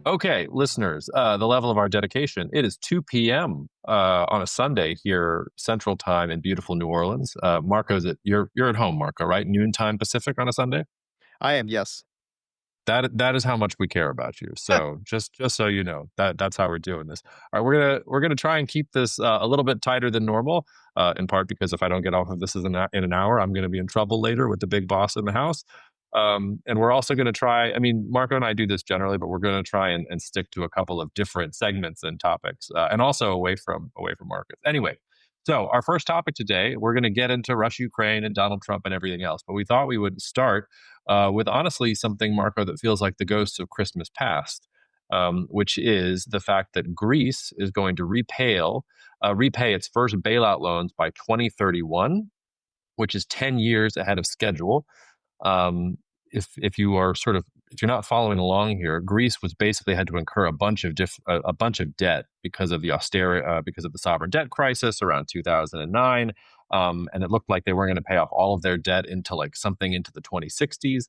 Okay, listeners, the level of our dedication. It is 2 p.m. On a Sunday here, Central Time in beautiful New Orleans. Marco's you're at home, Marco, right? Noontime Pacific on a Sunday. I am, yes. That is how much we care about you. So just so you know, that's how we're doing this. All right, we're gonna try and keep this a little bit tighter than normal. In part because if I don't get off of this in an hour, I'm going to be in trouble later with the big boss in the house. And we're also going to try. I mean, Marco and I do this generally, but we're going to try and stick to a couple of different segments and topics, and also away from markets. Anyway, so our first topic today, we're going to get into Russia, Ukraine, and Donald Trump and everything else. But we thought we would start with honestly something, Marco, that feels like the ghosts of Christmas past, which is the fact that Greece is going to repay its first bailout loans by 2031, which is 10 years ahead of schedule. If you are if you're not following along here, Greece was basically had to incur a bunch of debt because of the because of the sovereign debt crisis around 2009. And it looked like they weren't going to pay off all of their debt into something into the 2060s.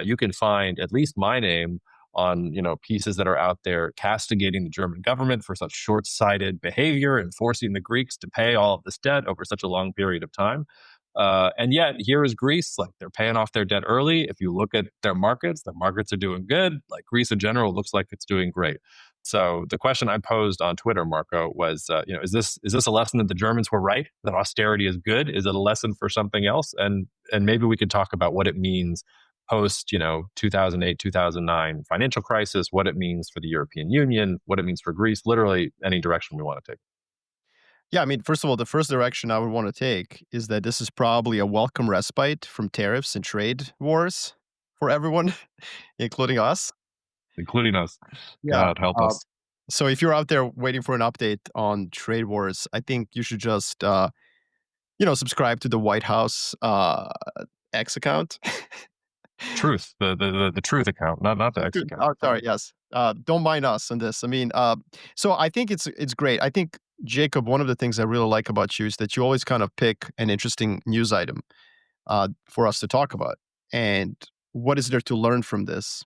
You can find at least my name on pieces that are out there castigating the German government for such short-sighted behavior and forcing the Greeks to pay all of this debt over such a long period of time. And yet here is Greece, they're paying off their debt early. If you look at their markets are doing good. Greece in general looks like it's doing great. So the question I posed on Twitter, Marco, was, is this a lesson that the Germans were right, that austerity is good? Is it a lesson for something else? And maybe we could talk about what it means post 2008, 2009 financial crisis, what it means for the European Union, what it means for Greece, literally any direction we want to take. Yeah, I mean, first of all, the first direction I would want to take is that this is probably a welcome respite from tariffs and trade wars for everyone, including us. Including us. Yeah. God help us. So if you're out there waiting for an update on trade wars, I think you should just, subscribe to the White House X account. Truth, the truth account, not the X Oh, account. sorry, yes. Don't mind us on this. I mean, so I think it's great. I think, Jacob, one of the things I really like about you is that you always kind of pick an interesting news item for us to talk about. And what is there to learn from this?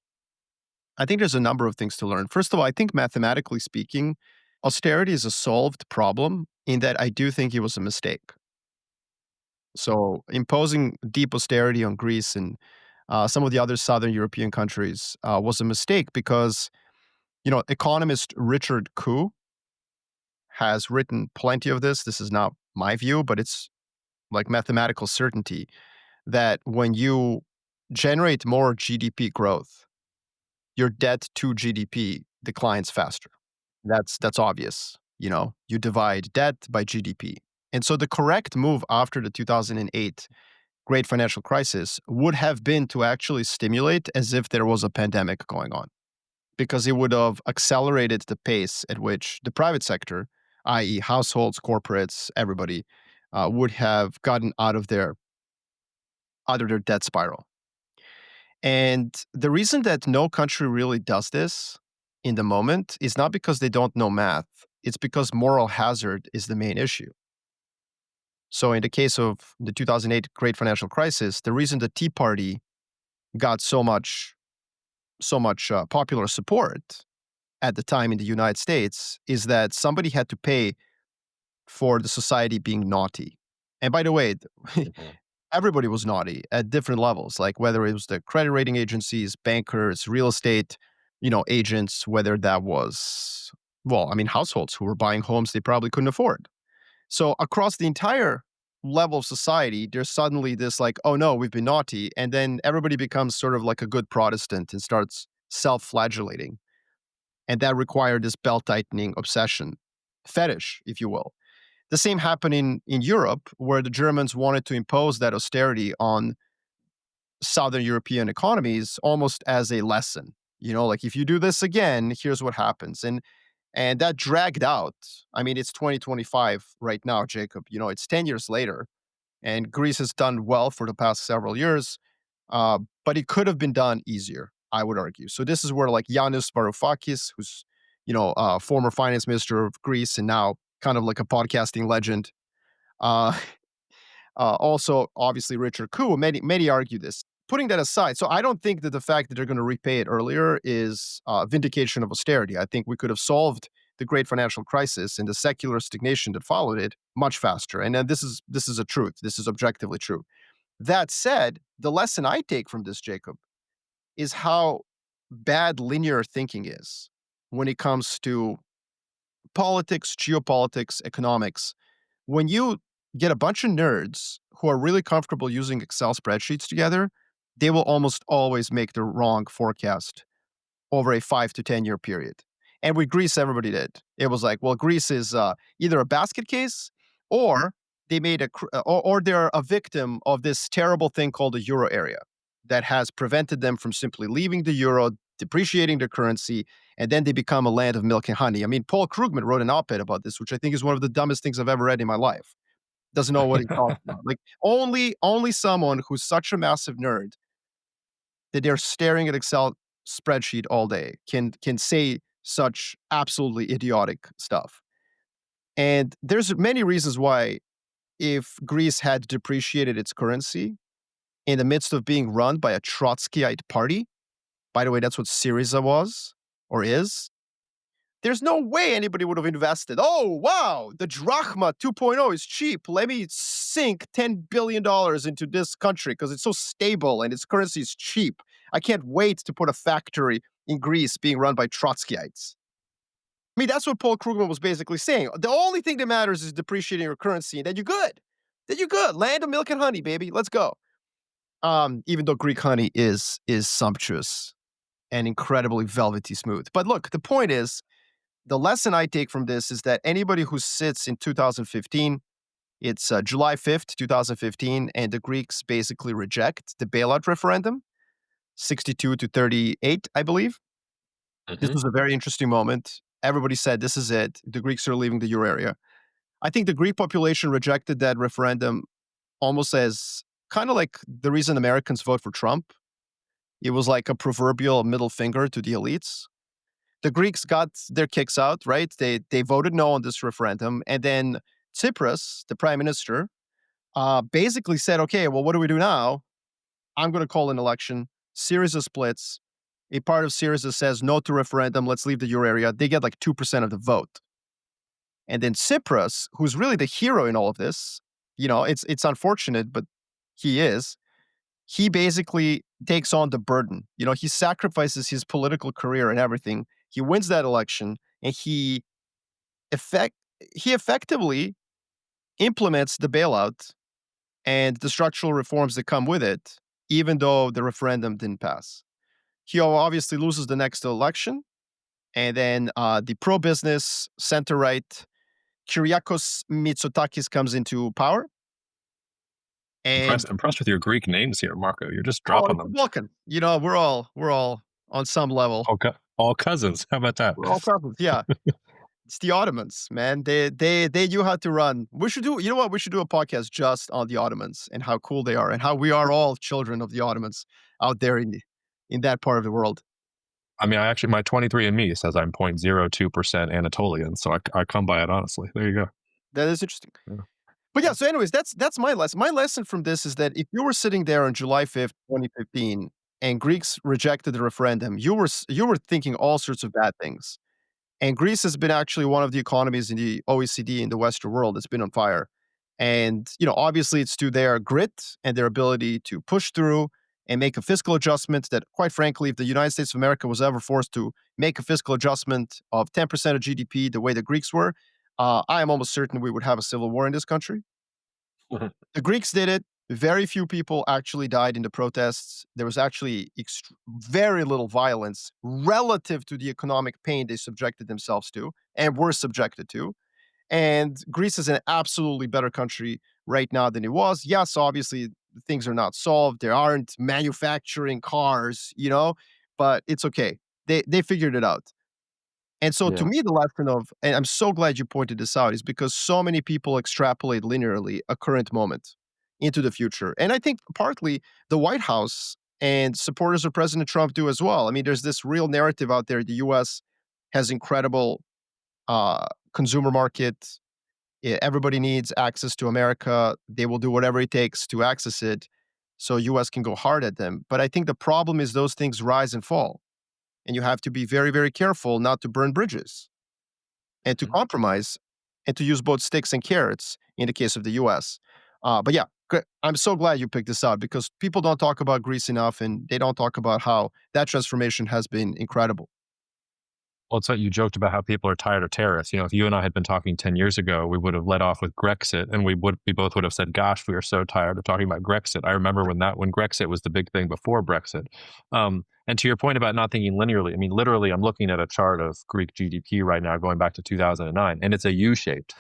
I think there's a number of things to learn. First of all, I think mathematically speaking, austerity is a solved problem in that I do think it was a mistake. So imposing deep austerity on Greece and some of the other Southern European countries was a mistake because, economist Richard Koo has written plenty of this. This is not my view, but it's like mathematical certainty that when you generate more GDP growth, your debt to GDP declines faster. That's obvious. You divide debt by GDP. And so the correct move after the 2008 great financial crisis would have been to actually stimulate as if there was a pandemic going on, because it would have accelerated the pace at which the private sector, i.e., households, corporates, everybody, would have gotten out of their debt spiral. And the reason that no country really does this in the moment is not because they don't know math. It's because moral hazard is the main issue. So in the case of the 2008 great financial crisis, the reason the Tea Party got so much popular support at the time in the United States is that somebody had to pay for the society being naughty. And by the way, everybody was naughty at different levels, like whether it was the credit rating agencies, bankers, real estate, agents, whether that was, households who were buying homes they probably couldn't afford. So across the entire level of society, there's suddenly this oh no, we've been naughty. And then everybody becomes sort of like a good Protestant and starts self-flagellating. And that required this belt-tightening obsession, fetish, if you will. The same happened in Europe, where the Germans wanted to impose that austerity on Southern European economies almost as a lesson. If you do this again, here's what happens. And that dragged out. I mean, it's 2025 right now, Jacob. It's 10 years later, and Greece has done well for the past several years, but it could have been done easier, I would argue. So this is where Yanis Varoufakis, who's former finance minister of Greece and now kind of like a podcasting legend, also obviously Richard Koo, many argue this. putting that aside, so I don't think that the fact that they're going to repay it earlier is a vindication of austerity. I think we could have solved the great financial crisis and the secular stagnation that followed it much faster. And then this is a truth. This is objectively true. That said, the lesson I take from this, Jacob, is how bad linear thinking is when it comes to politics, geopolitics, economics. When you get a bunch of nerds who are really comfortable using Excel spreadsheets together, they will almost always make the wrong forecast over a 5 to 10 year period. And with Greece, everybody did. It was like, well, Greece is either a basket case or they made or they're a victim of this terrible thing called the euro area that has prevented them from simply leaving the euro, depreciating the currency, and then they become a land of milk and honey. I mean, Paul Krugman wrote an op-ed about this, which I think is one of the dumbest things I've ever read in my life. Doesn't know what he's talking about. Like only someone who's such a massive nerd that they're staring at Excel spreadsheet all day can say such absolutely idiotic stuff. And there's many reasons why if Greece had depreciated its currency in the midst of being run by a Trotskyite party, by the way, that's what Syriza was or is, there's no way anybody would have invested. Oh, wow, the drachma 2.0 is cheap. Let me sink $10 billion into this country because it's so stable and its currency is cheap. I can't wait to put a factory in Greece being run by Trotskyites. I mean, that's what Paul Krugman was basically saying. The only thing that matters is depreciating your currency, and then you're good. Then you're good. Land of milk and honey, baby. Let's go. Even though Greek honey is sumptuous and incredibly velvety smooth. But look, the point is, the lesson I take from this is that anybody who sits in 2015, it's July 5th, 2015, and the Greeks basically reject the bailout referendum, 62 to 38, I believe. This Mhm. was a very interesting moment. Everybody said, this is it. The Greeks are leaving the euro area. I think the Greek population rejected that referendum almost as kind of like the reason Americans vote for Trump. It was like a proverbial middle finger to the elites. The Greeks got their kicks out, right? They voted no on this referendum, and then Tsipras, the prime minister, basically said, "Okay, well, what do we do now? I'm going to call an election." Syriza splits. A part of Syriza says no to referendum. Let's leave the euro area. They get like 2% of the vote, and then Tsipras, who's really the hero in all of this, it's unfortunate, but he is. He basically takes on the burden. He sacrifices his political career and everything. He wins that election, and effect he effectively implements the bailout and the structural reforms that come with it, even though the referendum didn't pass. He obviously loses the next election, and then the pro-business center-right Kyriakos Mitsotakis comes into power, and Impressed with your Greek names here, Marco. You're just oh, dropping it's a them. Balkan. We're all on some level. All cousins. How about that? We're all cousins. Yeah. It's the Ottomans, man. They knew how to run. We should do, you know what? We should do a podcast just on the Ottomans and how cool they are and how we are all children of the Ottomans out there in that part of the world. I mean, my 23andMe says I'm 0.02% Anatolian, so I come by it honestly. There you go. That is interesting. Yeah. But yeah, so anyways, that's my lesson. My lesson from this is that if you were sitting there on July 5th, 2015, and Greeks rejected the referendum, you were thinking all sorts of bad things. And Greece has been actually one of the economies in the OECD in the Western world that's been on fire. And, obviously it's to their grit and their ability to push through and make a fiscal adjustment that, quite frankly, if the United States of America was ever forced to make a fiscal adjustment of 10% of GDP the way the Greeks were, I am almost certain we would have a civil war in this country. Mhm. The Greeks did it. Very few people actually died in the protests. There was actually very little violence relative to the economic pain they subjected themselves to and were subjected to. And Greece is an absolutely better country right now than it was. Yes, obviously things are not solved. There aren't manufacturing cars, but it's okay. They figured it out. And so to Yeah. me, the lesson of, and I'm so glad you pointed this out, is because so many people extrapolate linearly a current moment into the future. And I think partly the White House and supporters of President Trump do as well. I mean, there's this real narrative out there. The US has incredible consumer market. Everybody needs access to America. They will do whatever it takes to access it. so US can go hard at them. But I think the problem is those things rise and fall, and you have to be very, very careful not to burn bridges and to Mhm. compromise and to use both sticks and carrots in the case of the US. But yeah, I'm so glad you picked this up because people don't talk about Greece enough and they don't talk about how that transformation has been incredible. Well, it's like you joked about how people are tired of tariffs. If you and I had been talking 10 years ago, we would have led off with Grexit, and we both would have said, "Gosh, we are so tired of talking about Grexit." I remember when Grexit was the big thing before Brexit. And to your point about not thinking linearly, I mean, literally, I'm looking at a chart of Greek GDP right now, going back to 2009, and it's a U-shaped.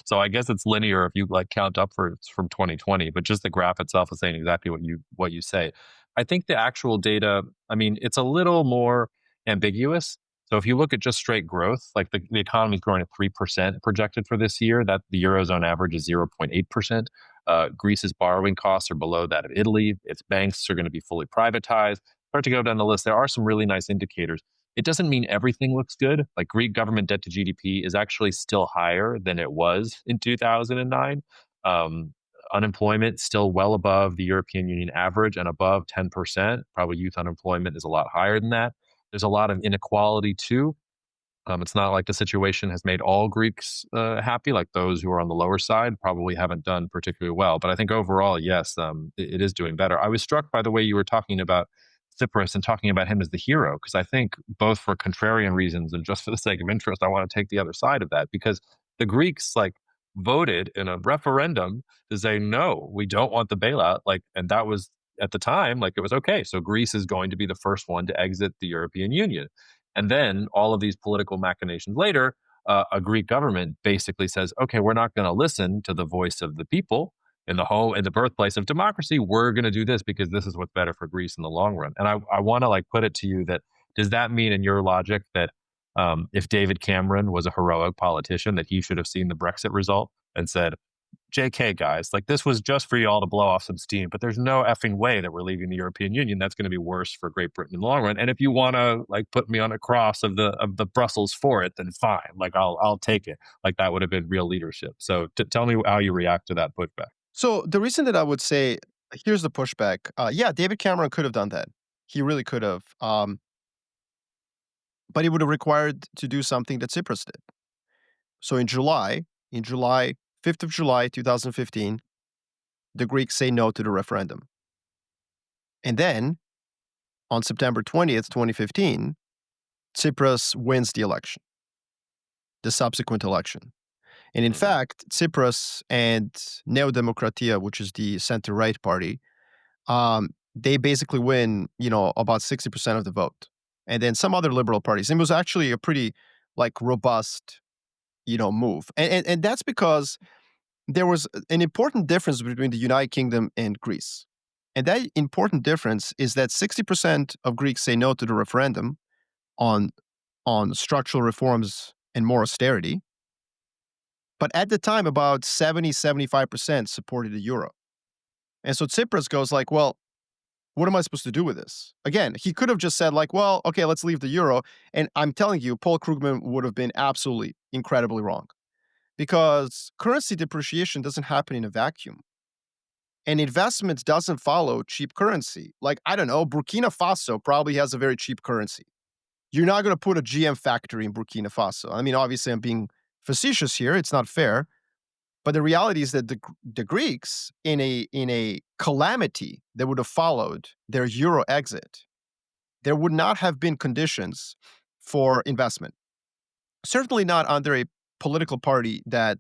So I guess it's linear if you like count upwards from 2020, but just the graph itself is saying exactly what you say. I think the actual data, I mean, it's a little more ambiguous. So if you look at just straight growth, like the economy is growing at 3% projected for this year, that the Eurozone average is 0.8%. Greece's borrowing costs are below that of Italy. Its banks are going to be fully privatized. Start to go down the list. There are some really nice indicators. It doesn't mean everything looks good. Like Greek government debt to GDP is actually still higher than it was in 2009. Um, Unemployment still well above the European Union average and above 10%. Probably youth unemployment is a lot higher than that. There's a lot of inequality too. It's not like the situation has made all Greeks happy. Like those who are on the lower side probably haven't done particularly well. But I think overall, yes, it is doing better. I was struck by the way you were talking about Cyprus and talking about him as the hero, because I think both for contrarian reasons and just for the sake of interest, I want to take the other side of that because the Greeks like voted in a referendum to say no, we don't want the bailout. Like, and that was at the time like it was okay. So Greece is going to be the first one to exit the European Union. And then all of these political machinations later, a Greek government basically says, okay, we're not going to listen to the voice of the people in the birthplace of democracy. We're going to do this because this is what's better for Greece in the long run. And I want to like put it to you that does that mean in your logic that if David Cameron was a heroic politician, that he should have seen the Brexit result and said, JK, guys, like this was just for y'all to blow off some steam, but there's no effing way that we're leaving the European Union. That's going to be worse for Great Britain in the long run. And if you want to like put me on a cross of the Brussels for it, then fine. Like I'll take it. Like that would have been real leadership. So tell me how you react to that pushback. So the reason that I would say here's the pushback. Yeah, David Cameron could have done that. He really could have. But he would have required to do something that Cyprus did. So in July, 5th of July, 2015, the Greeks say no to the referendum. And then on September 20th, 2015, Cyprus wins the subsequent election. And in Mhm. fact, Cyprus and Neo Demokratia, which is the center right party, they basically win, about 60% of the vote. And then some other liberal parties. And it was actually a pretty like robust, move. And that's because there was an important difference between the United Kingdom and Greece. And that important difference is that 60% of Greeks say no to the referendum on structural reforms and more austerity. But at the time, about 75% supported the euro. And so Tsipras goes like, well, what am I supposed to do with this? Again, he could have just said like, well, okay, let's leave the euro. And I'm telling you, Paul Krugman would have been absolutely incredibly wrong because currency depreciation doesn't happen in a vacuum. And investment doesn't follow cheap currency. Like, I don't know, Burkina Faso probably has a very cheap currency. You're not going to put a GM factory in Burkina Faso. I mean, obviously, I'm being facetious here. It's not fair. But the reality is that the Greeks, in a calamity that would have followed their euro exit, there would not have been conditions for investment. Certainly not under a political party that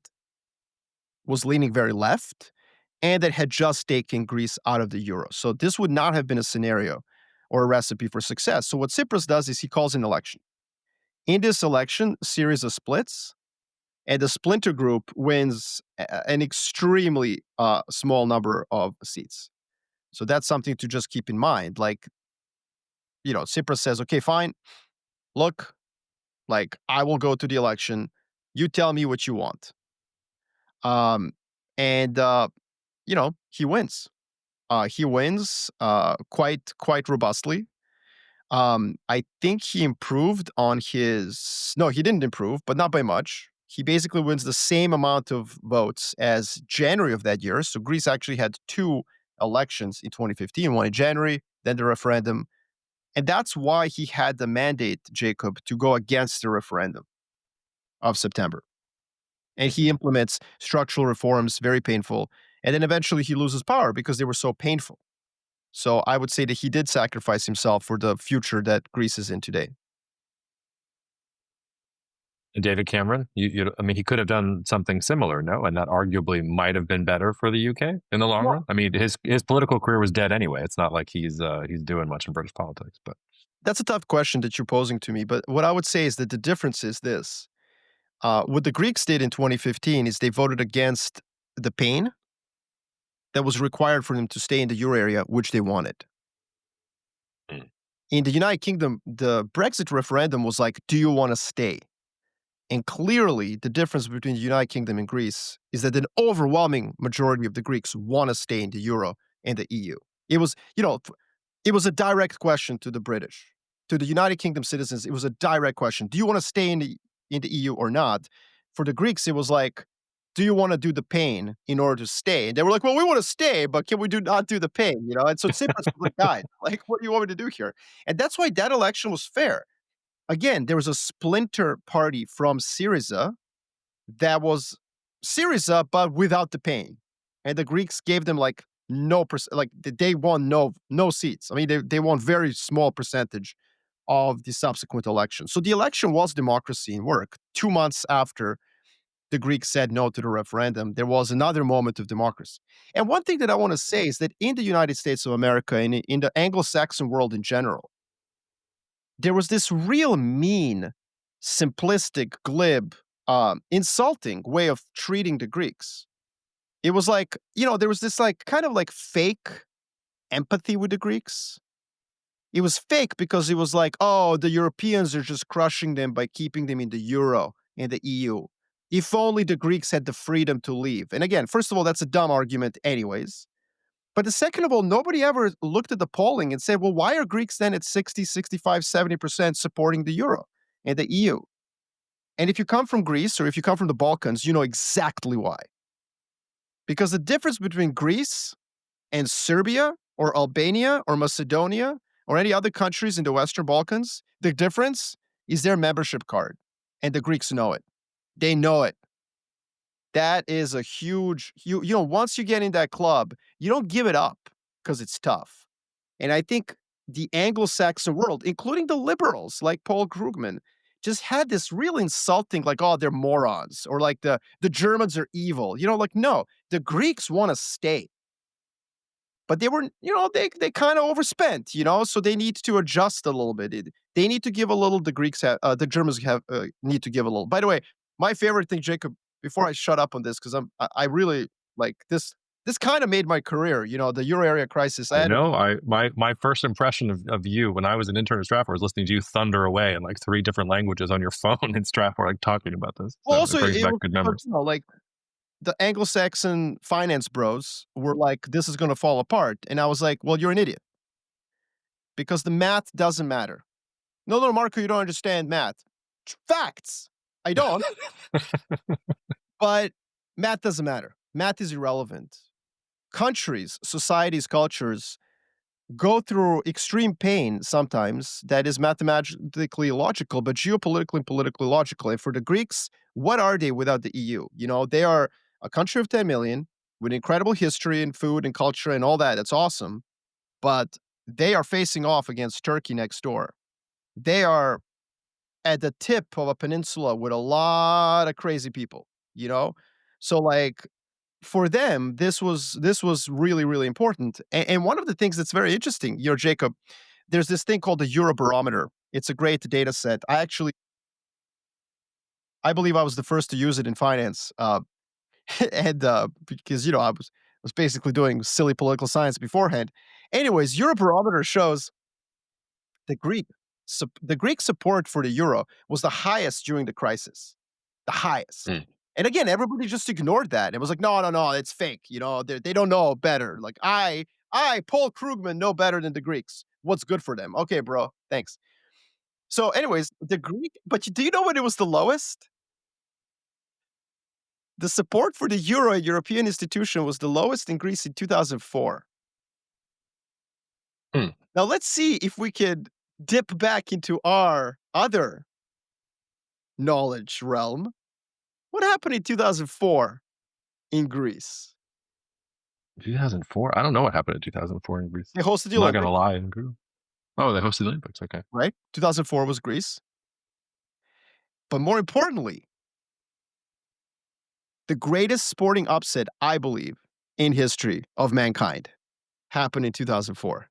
was leaning very left and that had just taken Greece out of the euro. So this would not have been a scenario or a recipe for success. So what Tsipras does is he calls an election. In this election, Syriza splits, and the splinter group wins an extremely small number of seats. So that's something to just keep in mind. Like, Tsipras says, okay, fine, look, like I will go to the election. You tell me what you want. Um, and he wins. He wins quite robustly. I think he improved on his. No, he didn't improve, but not by much. He basically wins the same amount of votes as January of that year. So Greece actually had two elections in 2015, one in January, then the referendum. And that's why he had the mandate, Jacob, to go against the referendum of September. And he implements structural reforms, very painful. And then eventually he loses power because they were so painful. So I would say that he did sacrifice himself for the future that Greece is in today. And David Cameron, I mean, he could have done something similar, no? And that arguably might have been better for the UK in the long Well, run. I mean, his political career was dead anyway. It's not like he's doing much in British politics, but that's a tough question that you're posing to me. But what I would say is that the difference is this. What the Greeks did in 2015 is they voted against the pain that was required for them to stay in the euro area, which they wanted. mm, In the United Kingdom, the Brexit referendum was like, do you want to stay? And clearly, the difference between the United Kingdom and Greece is that an overwhelming majority of the Greeks want to stay in the euro and the EU. It was, it was a direct question to the British, to the United Kingdom citizens. It was a direct question: do you want to stay in the EU or not? For the Greeks, it was like, do you want to do the pain in order to stay? And they were like, well, we want to stay, but can we not do the pain? And so Tsipras was like, guys, like, what do you want me to do here? And that's why that election was fair. Again, there was a splinter party from Syriza that was Syriza, but without the pain. And the Greeks gave them like no percent, like they won no seats. I mean, they won very small percentage of the subsequent election. So the election was democracy in work. 2 months after the Greeks said no to the referendum, there was another moment of democracy. And one thing that I want to say is that in the United States of America and in the Anglo-Saxon world in general, there was this real mean, simplistic, glib, insulting way of treating the Greeks. It was like, there was this like kind of like fake empathy with the Greeks. It was fake because it was like, oh, the Europeans are just crushing them by keeping them in the euro and the EU. If only the Greeks had the freedom to leave. And again, first of all, that's a dumb argument, anyways. But the second of all, nobody ever looked at the polling and said, well, why are Greeks then at 60, 65, 70% supporting the euro and the EU? And if you come from Greece or if you come from the Balkans, you know exactly why. Because the difference between Greece and Serbia or Albania or Macedonia or any other countries in the Western Balkans, the difference is their membership card. And the Greeks know it. They know it. That is a huge, once you get in that club, you don't give it up because it's tough. And I think the Anglo-Saxon world, including the liberals like Paul Krugman, just had this real insulting, like, oh, they're morons, or like the Germans are evil. Like, no, the Greeks want to stay. But they were, they kind of overspent, so they need to adjust a little bit. They need to give a little, the Germans need to give a little. By the way, my favorite thing, Jacob, before I shut up on this, because I really like this. This kind of made my career, the euro area crisis. I I had know. My first impression of you when I was an intern at Stratford was listening to you thunder away in like 3 different languages on your phone in Stratford, like talking about this. well, So also it brings it back was good because, memories. like the Anglo-Saxon finance bros were like, this is going to fall apart, and I was like, well, you're an idiot because the math doesn't matter. No, no, Marko, you don't understand math. Facts. I don't, but math doesn't matter. Math is irrelevant. Countries, societies, cultures go through extreme pain sometimes that is mathematically logical, but geopolitically and politically logical. And for the Greeks, what are they without the EU? They are a country of 10 million with incredible history and food and culture and all that. That's awesome. But they are facing off against Turkey next door. They are at the tip of a peninsula with a lot of crazy people, you know? So like for them, this was really, really important. And one of the things that's very interesting, Jacob, there's this thing called the Eurobarometer. It's a great data set. I believe I was the first to use it in finance. And because I was basically doing silly political science beforehand. Anyways, Eurobarometer shows the Greek support for the euro was the highest during the crisis, the highest. Mm. And again, everybody just ignored that. It was like, no, no, no, it's fake. They don't know better. Like Paul Krugman, know better than the Greeks. What's good for them? Okay, bro, thanks. So, anyways, do you know when it was the lowest? The support for the euro, a European institution, was the lowest in Greece in 2004. Hmm. Now let's see if we could dip back into our other knowledge realm. What happened in 2004 in Greece? 2004. I don't know what happened in 2004 in Greece. They hosted the I'm not gonna Olympics, lie. Oh, they hosted the Olympics. Okay. right? 2004 was Greece. But more importantly, the greatest sporting upset, I believe, in history of mankind happened in 2004.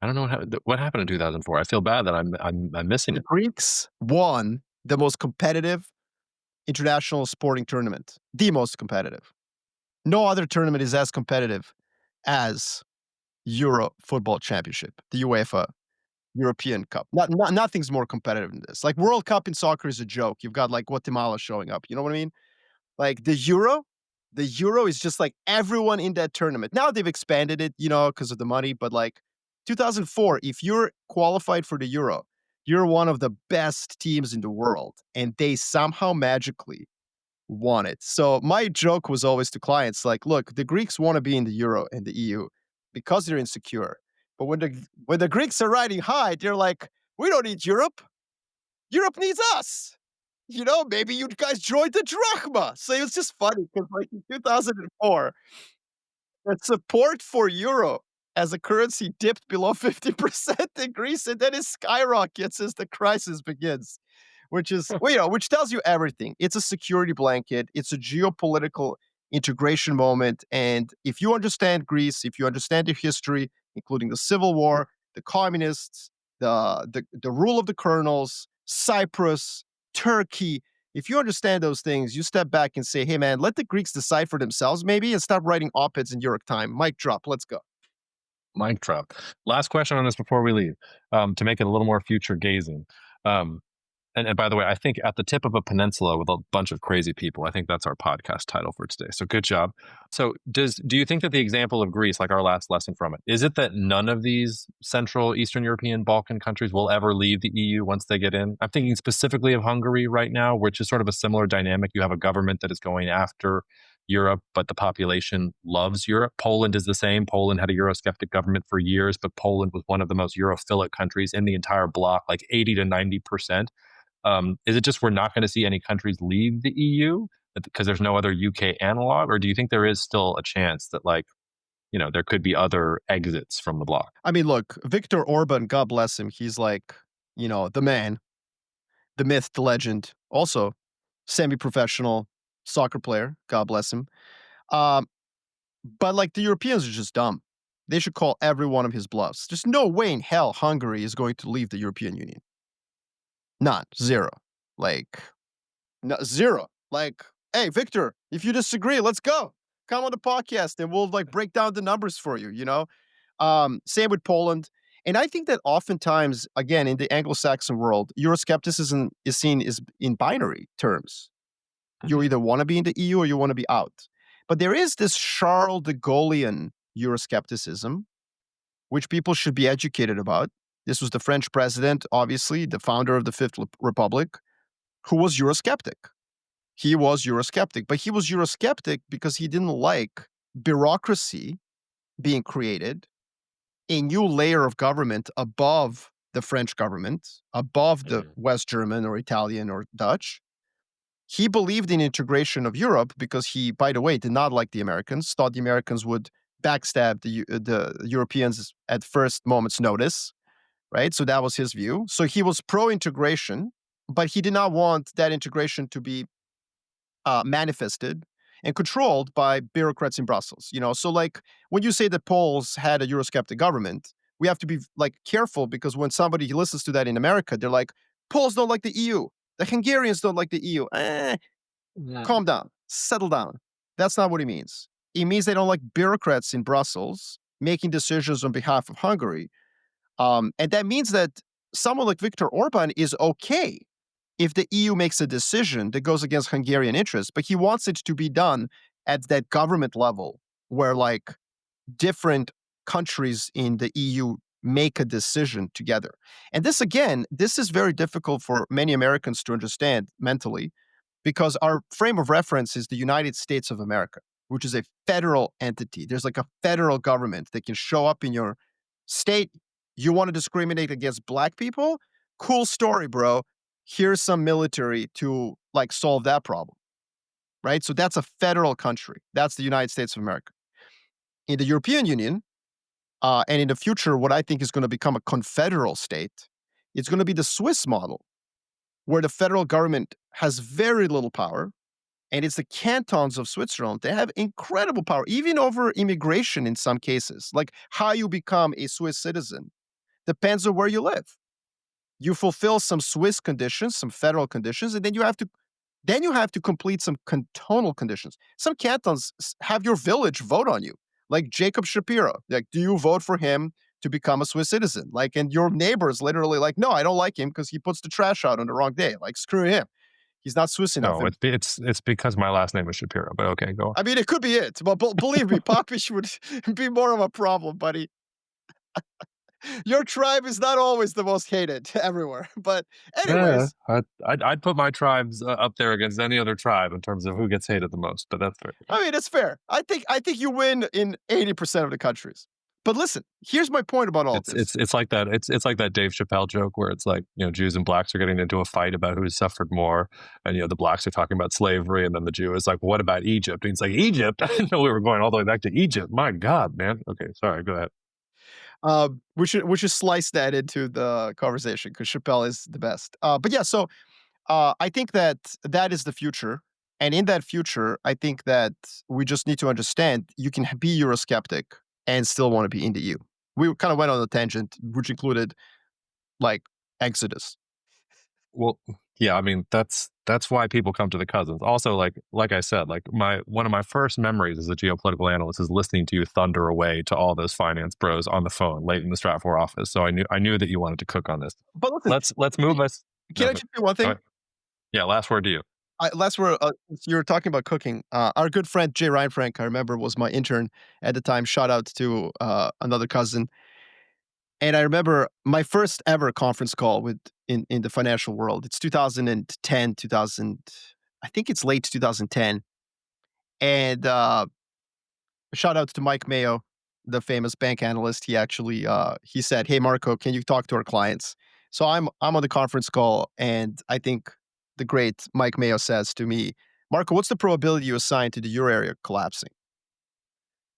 I don't know what happened in 2004. I feel bad that I'm missing The it. Greeks won the most competitive international sporting tournament, the most competitive. No other tournament is as competitive as Euro Football Championship, the UEFA European Cup. Nothing's more competitive than this. Like World Cup in soccer is a joke. You've got like Guatemala showing up. You know what I mean? Like the Euro is just like everyone in that tournament. Now they've expanded it, because of the money, but like 2004, if you're qualified for the Euro, you're one of the best teams in the world. And they somehow magically won it. So my joke was always to clients like, look, the Greeks want to be in the Euro and the EU because they're insecure. But when the Greeks are riding high, they're like, we don't need Europe. Europe needs us. Maybe you guys joined the drachma. So it was just funny because, like, in 2004, the support for euro as a currency dipped below 50% in Greece, and then it skyrockets as the crisis begins, which tells you everything. It's a security blanket. It's a geopolitical integration moment. And if you understand Greece, if you understand their history, including the civil war, the communists, the rule of the colonels, Cyprus, Turkey, if you understand those things, you step back and say, hey, man, let the Greeks decide for themselves, maybe, and stop writing op eds in New York Times. Mic drop. Let's go. Mic drop. Last question on this before we leave, to make it a little more future gazing. Um, and by the way, I think at the tip of a peninsula with a bunch of crazy people. I think that's our podcast title for today. So good job. So do you think that the example of Greece, like our last lesson from it, is it that none of these Central Eastern European Balkan countries will ever leave the EU once they get in? I'm thinking specifically of Hungary right now, which is sort of a similar dynamic. You have a government that is going after Europe, but the population loves Europe. Poland is the same. Poland had a Eurosceptic government for years, but Poland was one of the most Europhilic countries in the entire bloc, like 80 to 90%. Is it just we're not going to see any countries leave the EU because there's no other UK analog, or do you think there is still a chance that, like, there could be other exits from the bloc? I mean, look, Viktor Orban, God bless him, he's like, the man, the myth, the legend, also semi-professional soccer player, God bless him. Um, but like the Europeans are just dumb. They should call every one of his bluffs. There's no way in hell Hungary is going to leave the European Union. None. Zero. Like, no, zero. Like, hey, Victor, if you disagree, let's go. Come on the podcast and we'll like break down the numbers for you. Same with Poland. And I think that oftentimes, again, in the Anglo-Saxon world, Euroscepticism is seen as in binary terms. You Mhm. either want to be in the EU or you want to be out. But there is this Charles de Gaullian Euroscepticism, which people should be educated about. This was the French president, obviously, the founder of the Fifth Republic, who was Eurosceptic. He was Eurosceptic, but he was Eurosceptic because he didn't like bureaucracy being created, a new layer of government above the French government, above the Mhm. West German or Italian or Dutch. He believed in integration of Europe because he, by the way, did not like the Americans, thought the Americans would backstab the Europeans at first moment's notice, right? So that was his view. So he was pro integration, but he did not want that integration to be manifested and controlled by bureaucrats in Brussels. So like when you say that Poles had a Eurosceptic government, we have to be like careful because when somebody listens to that in America, they're like, Poles don't like the EU. The Hungarians don't like the EU. Yeah. Calm down, settle down. That's not what it means. It means they don't like bureaucrats in Brussels making decisions on behalf of Hungary. And that means that someone like Viktor Orban is okay if the EU makes a decision that goes against Hungarian interests, but he wants it to be done at that government level where like different countries in the EU make a decision together. And this, again, this is very difficult for many Americans to understand mentally because our frame of reference is the United States of America, which is a federal entity. There's like a federal government that can show up in your State, you want to discriminate against black people? Cool story, bro. Here's some military to like solve that problem, right? So that's a federal country. That's the United States of America. In the European Union, and in the future, what I think is going to become a confederal state, it's going to be the Swiss model, where the federal government has very little power, and it's the cantons of Switzerland. They have incredible power, even over immigration in some cases. Like how you become a Swiss citizen depends on where you live. You fulfill some Swiss conditions, some federal conditions, and then you have to complete some cantonal conditions. Some cantons have your village vote on you, like Jacob Shapiro. Like, do you vote for him to become a Swiss citizen? Like, and your neighbor's literally like, no, I don't like him because he puts the trash out on the wrong day. Like, screw him. He's not Swiss enough. No, And it's because my last name is Shapiro. But okay, go on. I mean, it could be it, but believe me, Popish would be more of a problem, buddy. Your tribe is not always the most hated everywhere. But Yeah, anyways, I'd put my tribes up there against any other tribe in terms of who gets hated the most. But that's fair. I mean, it's fair. I think you win in 80% of the countries. But listen, here's my point about all It's this. it's it's like that. It's like that Dave Chappelle joke where it's like, Jews and blacks are getting into a fight about who suffered more, and the blacks are talking about slavery, and then the Jew is like, "What about Egypt?" And he's like, "Egypt? I didn't know we were going all the way back to Egypt. My God, man." Okay, sorry. Go ahead. We should slice that into the conversation because Chappelle is the best. But yeah, so I think that that is the future, and in that future, I think that we just need to understand you can be Eurosceptic and still want to be in the EU. We kind of went on a tangent, which included like Exodus. Well, yeah, I mean that's why people come to the cousins. Also, like I said, like my one of my first memories as a geopolitical analyst is listening to you thunder away to all those finance bros on the phone late in the Stratfor office. So I knew that you wanted to cook on this. But listen, Let's move us. can No, I go just say one go thing? ahead. Yeah, last word to you. Last word, since you were talking about cooking, our good friend Jay Reinfrank, I remember, was my intern at the time. Shout out to another cousin. And I remember my first ever conference call with in the financial world. It's 2010, 2000. I think it's late 2010. And shout out to Mike Mayo, the famous bank analyst. He actually he said, "Hey Marco, can you talk to our clients?" So I'm on the conference call, and I think the great Mike Mayo says to me, "Marco, what's the probability you assign to the euro area collapsing?"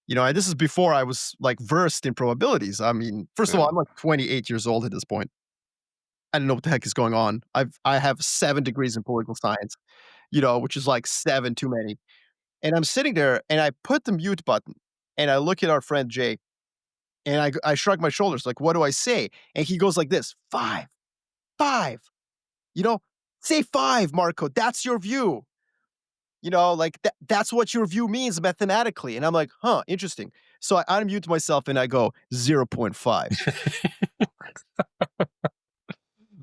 And this is before I was like versed in probabilities. I mean, first of all, Yeah. I'm like 28 years old at this point. I don't know what the heck is going on. I have 7 degrees in political science, which is like 7 too many. And I'm sitting there and I put the mute button and I look at our friend Jay and I shrug my shoulders like, what do I say? And he goes like this, five, five, you know, say five, Marco. That's your view. Like that's what your view means mathematically. And I'm like, huh, interesting. So I unmute myself and I go 0.5.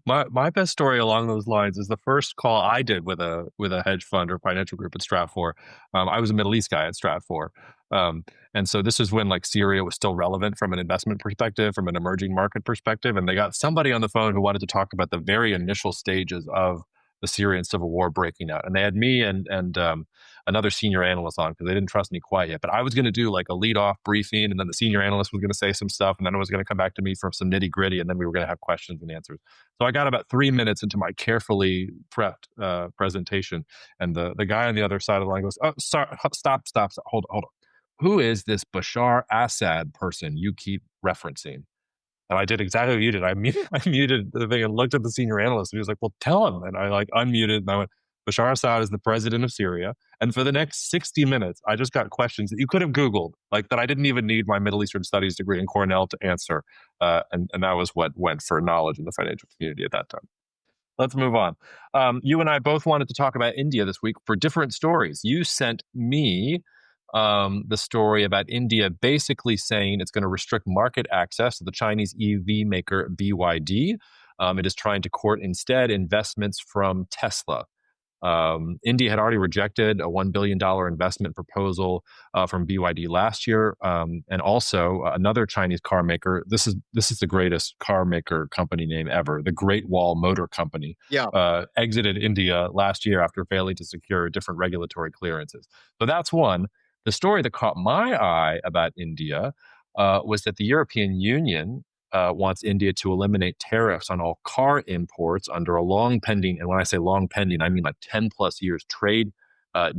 My best story along those lines is the first call I did with a hedge fund or financial group at Stratfor. I was a Middle East guy at Stratfor, and so this is when like Syria was still relevant from an investment perspective, from an emerging market perspective, and they got somebody on the phone who wanted to talk about the very initial stages of the Syrian civil war breaking out, and they had me and another senior analyst on because they didn't trust me quite yet. But I was going to do like a lead off briefing, and then the senior analyst was going to say some stuff, and then it was going to come back to me for some nitty gritty, and then we were going to have questions and answers. So I got about 3 minutes into my carefully prepped presentation, and the guy on the other side of the line goes, "Oh, sorry, stop, hold on. Who is this Bashar Assad person you keep referencing?" And I did exactly what you did. I muted the thing and looked at the senior analyst, and he was like, "Well, tell him." And I like unmuted, and I went, "Bashar Assad is the president of Syria." And for the next 60 minutes, I just got questions that you could have Googled, like that I didn't even need my Middle Eastern Studies degree in Cornell to answer. And that was what went for knowledge in the financial community at that time. Let's move on. You and I both wanted to talk about India this week for different stories. You sent me the story about India basically saying it's going to restrict market access to the Chinese EV maker BYD. It is trying to court instead investments from Tesla. India had already rejected a $1 billion investment proposal from BYD last year, and also another Chinese car maker. This is the greatest car maker company name ever. The Great Wall Motor Company Yeah. exited India last year after failing to secure different regulatory clearances. So that's one. The story that caught my eye about India was that the European Union wants India to eliminate tariffs on all car imports under a long pending, and when I say long pending, I mean like 10 plus years trade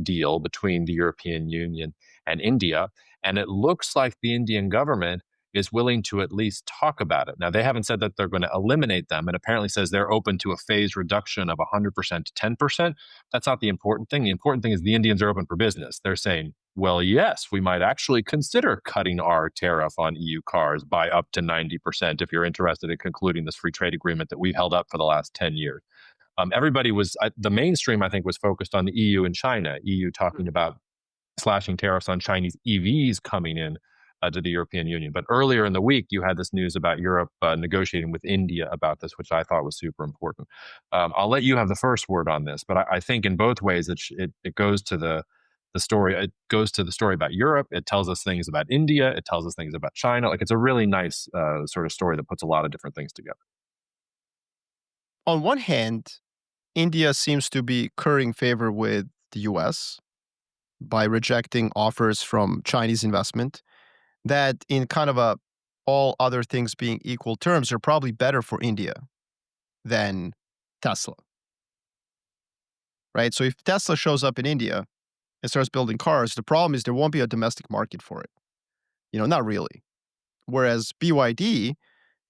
deal between the European Union and India. And it looks like the Indian government is willing to at least talk about it. Now, they haven't said that they're going to eliminate them, and apparently says they're open to a phased reduction of 100% to 10%. That's not the important thing. The important thing is the Indians are open for business. They're saying, well, yes, we might actually consider cutting our tariff on EU cars by up to 90% if you're interested in concluding this free trade agreement that we've held up for the last 10 years. Everybody was, the mainstream, I think, was focused on the EU and China, EU talking about slashing tariffs on Chinese EVs coming in to the European Union. But earlier in the week, you had this news about Europe negotiating with India about this, which I thought was super important. I'll let you have the first word on this, but I think in both ways it goes to the story. It goes to the story about Europe. It tells us things about India. It tells us things about China. Like it's a really nice sort of story that puts a lot of different things together. On one hand, India seems to be currying favor with the US by rejecting offers from Chinese investment that, in kind of a all other things being equal terms, are probably better for India than Tesla. Right? So if Tesla shows up in India and starts building cars, the problem is there won't be a domestic market for it. Not really. Whereas BYD,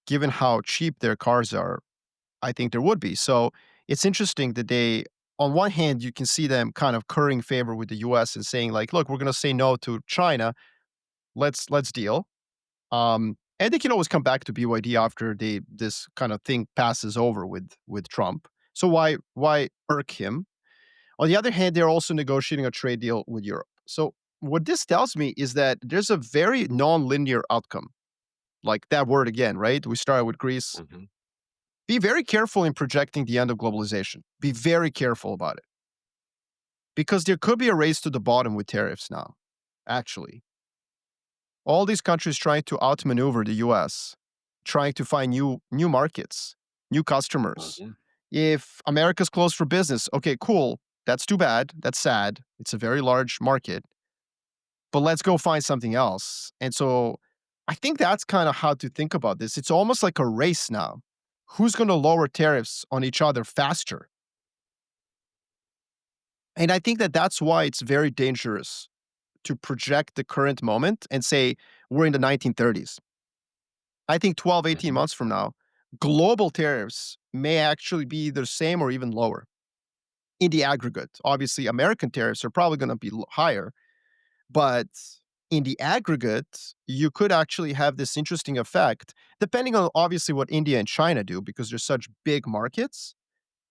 given how cheap their cars are, I think there would be. So it's interesting that they, on one hand, you can see them kind of currying favor with the US and saying like, look, we're going to say no to China. Let's deal. And they can always come back to BYD after this kind of thing passes over with Trump. So why irk him? On the other hand, they're also negotiating a trade deal with Europe. So what this tells me is that there's a very non-linear outcome. Like that word again, right? We started with Greece. Mm-hmm. Be very careful in projecting the end of globalization. Be very careful about it. Because there could be a race to the bottom with tariffs now, actually. All these countries trying to outmaneuver the US, trying to find new markets, new customers. Mm-hmm. If America's closed for business, okay, cool. That's too bad. That's sad. It's a very large market. But let's go find something else. And so I think that's kind of how to think about this. It's almost like a race now. Who's going to lower tariffs on each other faster? And I think that that's why it's very dangerous to project the current moment and say we're in the 1930s. I think 12, 18 Mm-hmm. months from now, global tariffs may actually be the same or even lower in the aggregate. Obviously, American tariffs are probably going to be higher, but in the aggregate, you could actually have this interesting effect, depending on obviously what India and China do, because they're such big markets.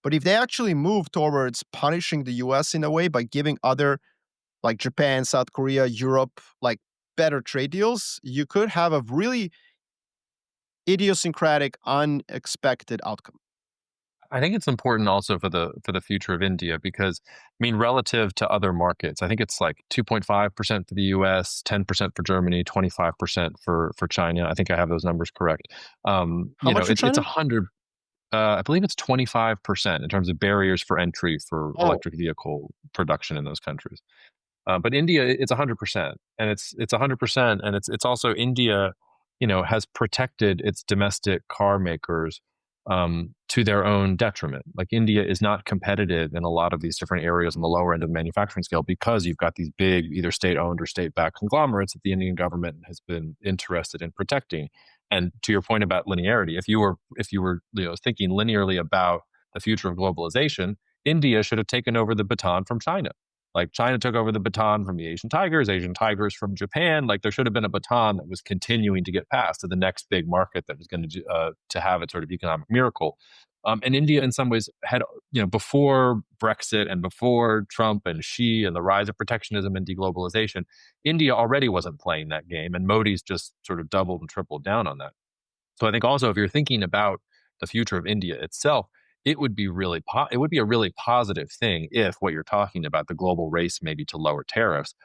But if they actually move towards punishing the US in a way by giving other, like Japan, South Korea, Europe, like better trade deals, you could have a really idiosyncratic, unexpected outcome. I think it's important also for the future of India because I mean relative to other markets, I think it's like 2.5% for the US, 10% for Germany, 25% for China. I think I have those numbers correct. How much for It's China? 100. I believe it's 25% in terms of barriers for entry for Oh, electric vehicle production in those countries. But India, it's 100%, and it's 100%, and it's also India, has protected its domestic car makers to their own detriment. Like India is not competitive in a lot of these different areas on the lower end of the manufacturing scale because you've got these big, either state-owned or state-backed conglomerates that the Indian government has been interested in protecting. And to your point about linearity, if you were thinking linearly about the future of globalization, India should have taken over the baton from China. Like China took over the baton from the Asian Tigers from Japan. Like there should have been a baton that was continuing to get passed to the next big market that was going to have its sort of economic miracle. And India, in some ways, had before Brexit and before Trump and Xi and the rise of protectionism and deglobalization, India already wasn't playing that game, and Modi's just sort of doubled and tripled down on that. So I think also if you're thinking about the future of India itself, it would be it would be a really positive thing if what you're talking about, the global race maybe to lower tariffs,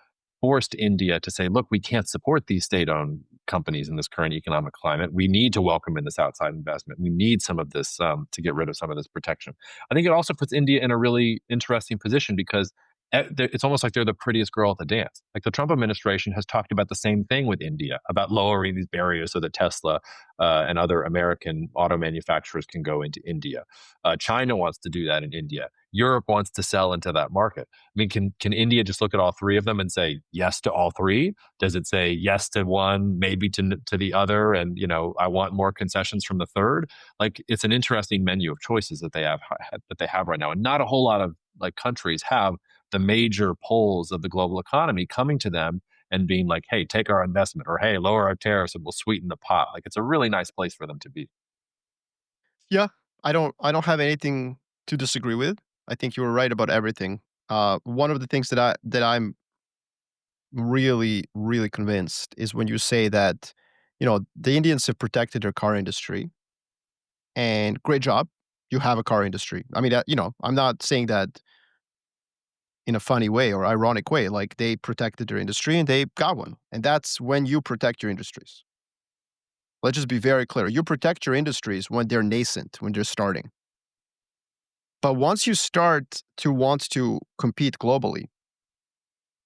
forced India to say, look, we can't support these state-owned companies in this current economic climate. We need to welcome in this outside investment. We need some of this to get rid of some of this protection. I think it also puts India in a really interesting position because it's almost like they're the prettiest girl at the dance. Like the Trump administration has talked about the same thing with India, about lowering these barriers so that Tesla and other American auto manufacturers can go into India. China wants to do that in India. Europe wants to sell into that market. I mean, can India just look at all three of them and say yes to all three? Does it say yes to one, maybe to the other, and I want more concessions from the third? Like it's an interesting menu of choices that they have right now, and not a whole lot of like countries have the major poles of the global economy coming to them and being like, hey, take our investment, or hey, lower our tariffs and we'll sweeten the pot. Like it's a really nice place for them to be. Yeah, I don't have anything to disagree with. I think you were right about everything. One of the things that I'm really, really convinced is when you say that, the Indians have protected their car industry, and great job. You have a car industry. I mean, I'm not saying that in a funny way or ironic way. Like they protected their industry and they got one. And that's when you protect your industries. Let's just be very clear. You protect your industries when they're nascent, when they're starting. But once you start to want to compete globally,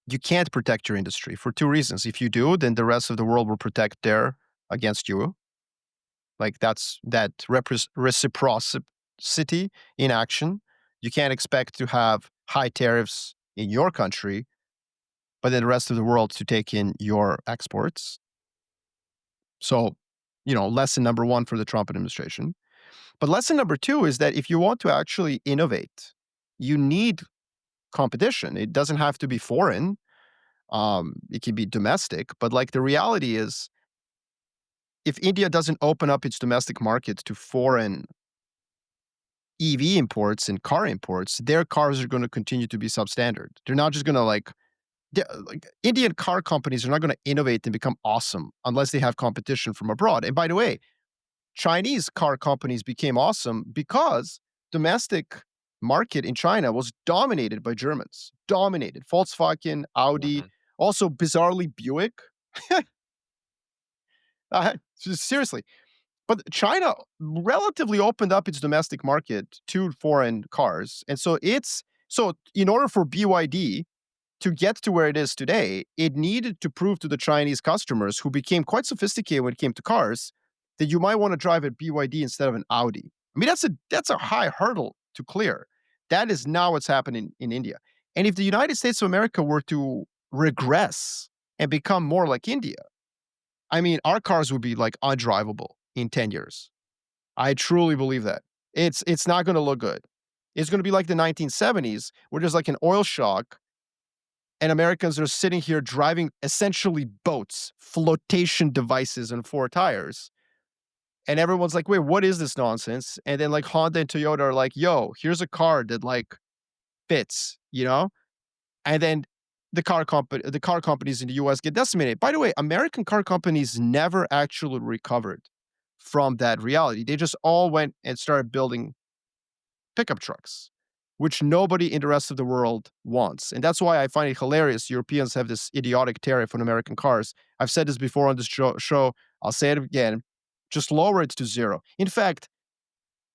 you can't protect your industry for two reasons. If you do, then the rest of the world will protect their against you. Like that's that reciprocity in action. You can't expect to have high tariffs in your country, but then the rest of the world to take in your exports. So, lesson number one for the Trump administration. But lesson number two is that if you want to actually innovate, you need competition. It doesn't have to be foreign. It can be domestic. But like the reality is, if India doesn't open up its domestic market to foreign EV imports and car imports, their cars are going to continue to be substandard. They're not just going to like Indian car companies are not going to innovate and become awesome unless they have competition from abroad. And by the way, Chinese car companies became awesome because domestic market in China was dominated by Germans. Dominated. Volkswagen, Audi, Mhm. also bizarrely Buick. Seriously. But China relatively opened up its domestic market to foreign cars. And so in order for BYD to get to where it is today, it needed to prove to the Chinese customers who became quite sophisticated when it came to cars that you might want to drive a BYD instead of an Audi. I mean, that's a high hurdle to clear. That is now what's happening in India. And if the United States of America were to regress and become more like India, I mean, our cars would be like undrivable in 10 years. I truly believe that. It's not going to look good. It's going to be like the 1970s where there's like an oil shock and Americans are sitting here driving essentially boats, flotation devices and four tires. And everyone's like, wait, what is this nonsense? And then like Honda and Toyota are like, yo, here's a car that like fits, And then the car companies in the US get decimated. By the way, American car companies never actually recovered from that reality. They just all went and started building pickup trucks, which nobody in the rest of the world wants. And that's why I find it hilarious. Europeans have this idiotic tariff on American cars. I've said this before on this show. I'll say it again. Just lower it to zero. In fact,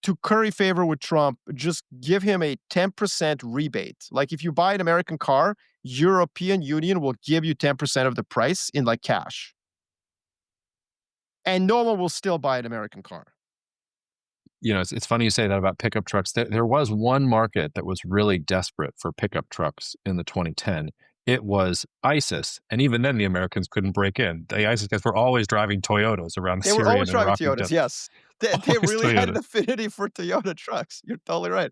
to curry favor with Trump, just give him a 10% rebate. Like if you buy an American car, European Union will give you 10% of the price in like cash. And no one will still buy an American car. It's funny you say that about pickup trucks. There was one market that was really desperate for pickup trucks in the 2010. It was ISIS, and even then the Americans couldn't break in. The ISIS guys were always driving Toyotas around the They were Syrian always and driving Iraqi Toyotas, desert. yes. They Always really had an Toyota. affinity for Toyota trucks. You're totally right.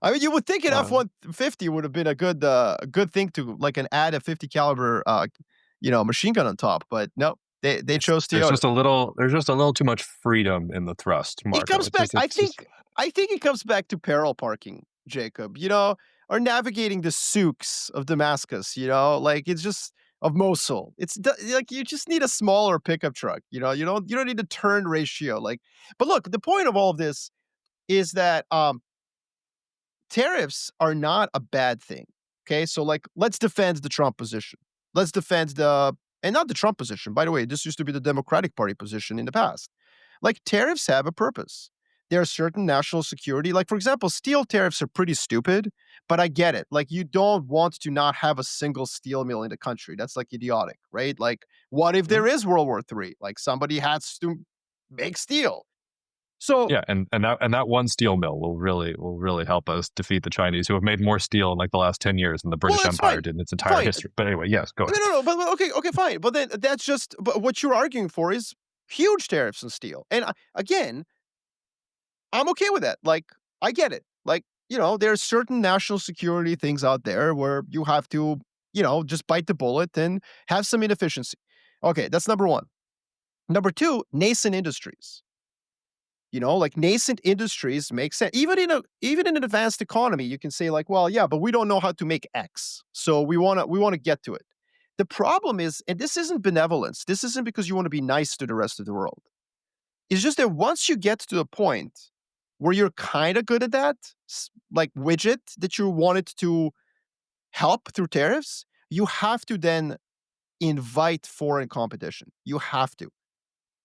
I mean, you would think an Uh, F-150 would have been a good thing to like add a 50 caliber machine gun on top, but no, they it's chose Toyota. there's just a little too much freedom in the thrust, It Marco. comes It's back. just it's just I think it comes back to parallel parking, Jacob. Or navigating the souks of Damascus. Like it's just of Mosul. Like you just need a smaller pickup truck. You don't need a turn ratio. But look, the point of all of this is that tariffs are not a bad thing. Okay, so like let's defend the Trump position. Let's defend and not the Trump position. By the way, this used to be the Democratic Party position in the past. Like tariffs have a purpose. there's certain national security. Like, for example, steel tariffs are pretty stupid, but I get it. Like, you don't want to not have a single steel mill in the country. That's like idiotic, right? Like, what if Mhm. there is World War III? Like, somebody has to make steel. So, Yeah, and that one steel mill will really help us defeat the Chinese, who have made more steel in like the last 10 years than the well, British that's Empire fine. did in its entire Fine. history. But anyway, yes, go No, ahead. no, no. But okay, okay, fine. But then that's just. But what you're arguing for is huge tariffs on steel. And again, I'm okay with that. Like, I get it. Like, there's certain national security things out there where you have to, just bite the bullet and have some inefficiency. Okay, that's number one. Number two, nascent industries. Like nascent industries make sense. Even in an advanced economy, you can say like, well, yeah, but we don't know how to make X, so we want to get to it. The problem is, and this isn't benevolence. This isn't because you want to be nice to the rest of the world. It's just that once you get to the point where you're kind of good at that, like widget that you wanted to help through tariffs, you have to then invite foreign competition. You have to.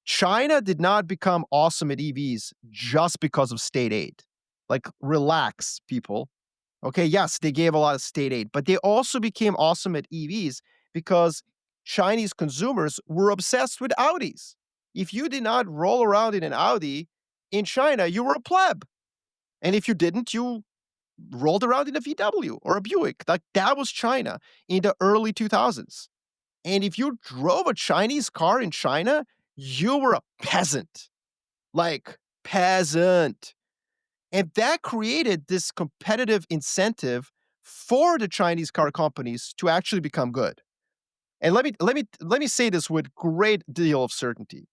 China did not become awesome at EVs just because of state aid. Like, relax, people. Okay, yes, they gave a lot of state aid, but they also became awesome at EVs because Chinese consumers were obsessed with Audis. If you did not roll around in an Audi in China, you were a pleb. And if you didn't, you rolled around in a VW or a Buick. Like, that was China in the early 2000s. And if you drove a Chinese car in China, you were a peasant. Like, peasant. And that created this competitive incentive for the Chinese car companies to actually become good. And let me say this with great deal of certainty.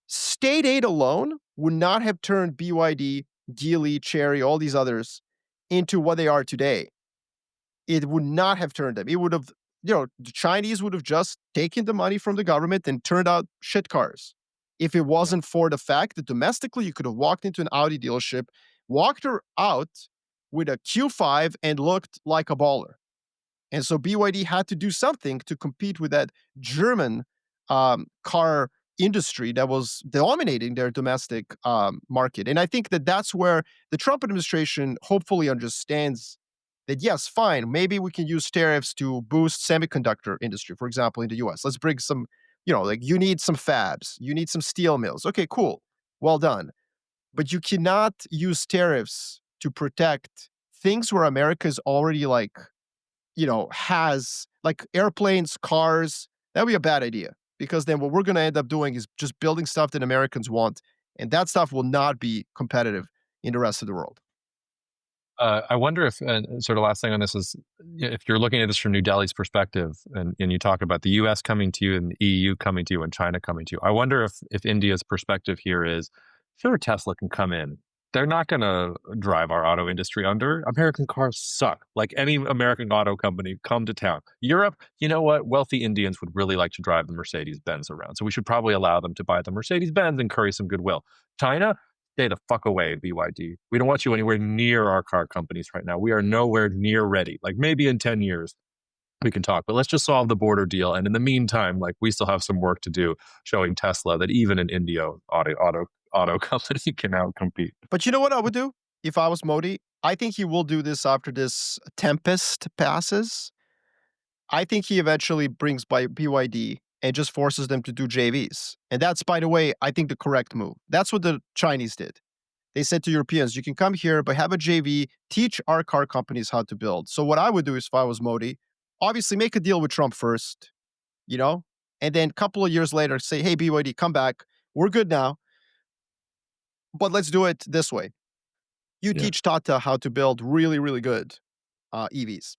State aid alone would not have turned BYD, Geely, Chery, all these others into what they are today. It would not have turned them. It would have, the Chinese would have just taken the money from the government and turned out shit cars. If it Yeah. wasn't for the fact that domestically you could have walked into an Audi dealership, walked her out with a Q5 and looked like a baller. And so BYD had to do something to compete with that German car industry that was dominating their domestic market. And I think that that's where the Trump administration hopefully understands that, yes, fine, maybe we can use tariffs to boost semiconductor industry, for example, in the US. Let's bring some, like you need some fabs, you need some steel mills. Okay, cool. Well done. But you cannot use tariffs to protect things where America is already like, has like airplanes, cars. That'd be a bad idea because then what we're going to end up doing is just building stuff that Americans want. And that stuff will not be competitive in the rest of the world. I wonder if, sort of last thing on this is, if you're looking at this from New Delhi's perspective, and you talk about the U.S. coming to you and the EU coming to you and China coming to you. I wonder if India's perspective here is, sure, Tesla can come in. They're not going to drive our auto industry under. American cars suck. Like any American auto company, come to town. Europe, you know what? Wealthy Indians would really like to drive the Mercedes Benz around. So we should probably allow them to buy the Mercedes Benz and curry some goodwill. China, stay the fuck away, BYD. We don't want you anywhere near our car companies right now. We are nowhere near ready. Like maybe in 10 years we can talk, but let's just solve the border deal. And in the meantime, like we still have some work to do showing Tesla that even an India auto company can outcompete. But you know what I would do if I was Modi? I think he will do this after this tempest passes. I think he eventually brings by BYD and just forces them to do JVs. And that's, by the way, I think the correct move. That's what the Chinese did. They said to Europeans, you can come here, but have a JV, teach our car companies how to build. So what I would do is if I was Modi, obviously make a deal with Trump first, you know, and then a couple of years later say, hey, BYD, come back. We're good now, but let's do it this way. You Yeah. teach Tata how to build really, really good EVs.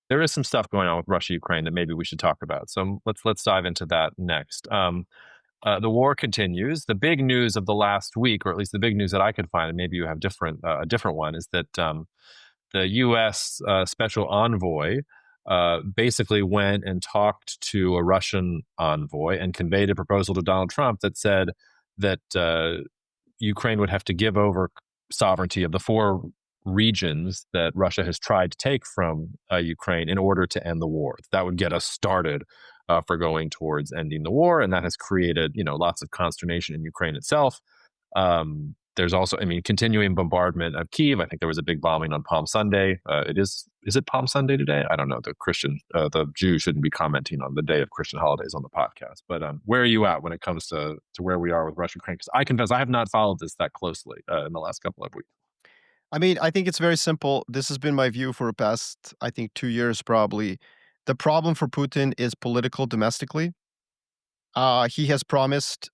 There is some stuff going on with Russia Ukraine that maybe we should talk about. So let's dive into that next. The war continues. The big news of the last week, or at least the big news that I could find, and maybe you have a different one, is that the U.S. Special Envoy basically went and talked to a Russian envoy and conveyed a proposal to Donald Trump that said that Ukraine would have to give over sovereignty of the four regions that Russia has tried to take from Ukraine in order to end the war. That would get us started for going towards ending the war, and that has created, lots of consternation in Ukraine itself. there's also, I mean, continuing bombardment of Kyiv. I think there was a big bombing on Palm Sunday. Is it Palm Sunday today? I don't know. The Jews shouldn't be commenting on the day of Christian holidays on the podcast. But where are you at when it comes to where we are with Russia Ukraine? Because I confess I have not followed this that closely in the last couple of weeks. I mean, I think it's very simple. This has been my view for the past, I think, 2 years probably. The problem for Putin is political domestically. He has promised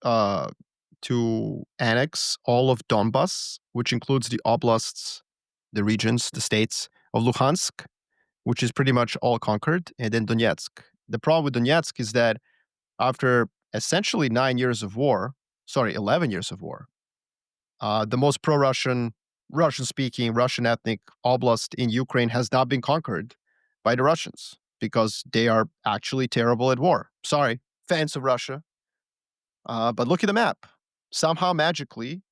to annex all of Donbas, which includes the oblasts, the regions, the states of Luhansk, which is pretty much all conquered, and then Donetsk. The problem with Donetsk is that after essentially 9 years of war, sorry, 11 years of war, the most pro-Russian, Russian-speaking, Russian ethnic oblast in Ukraine has not been conquered by the Russians because they are actually terrible at war. Sorry, fans of Russia. But look at the map. Somehow magically,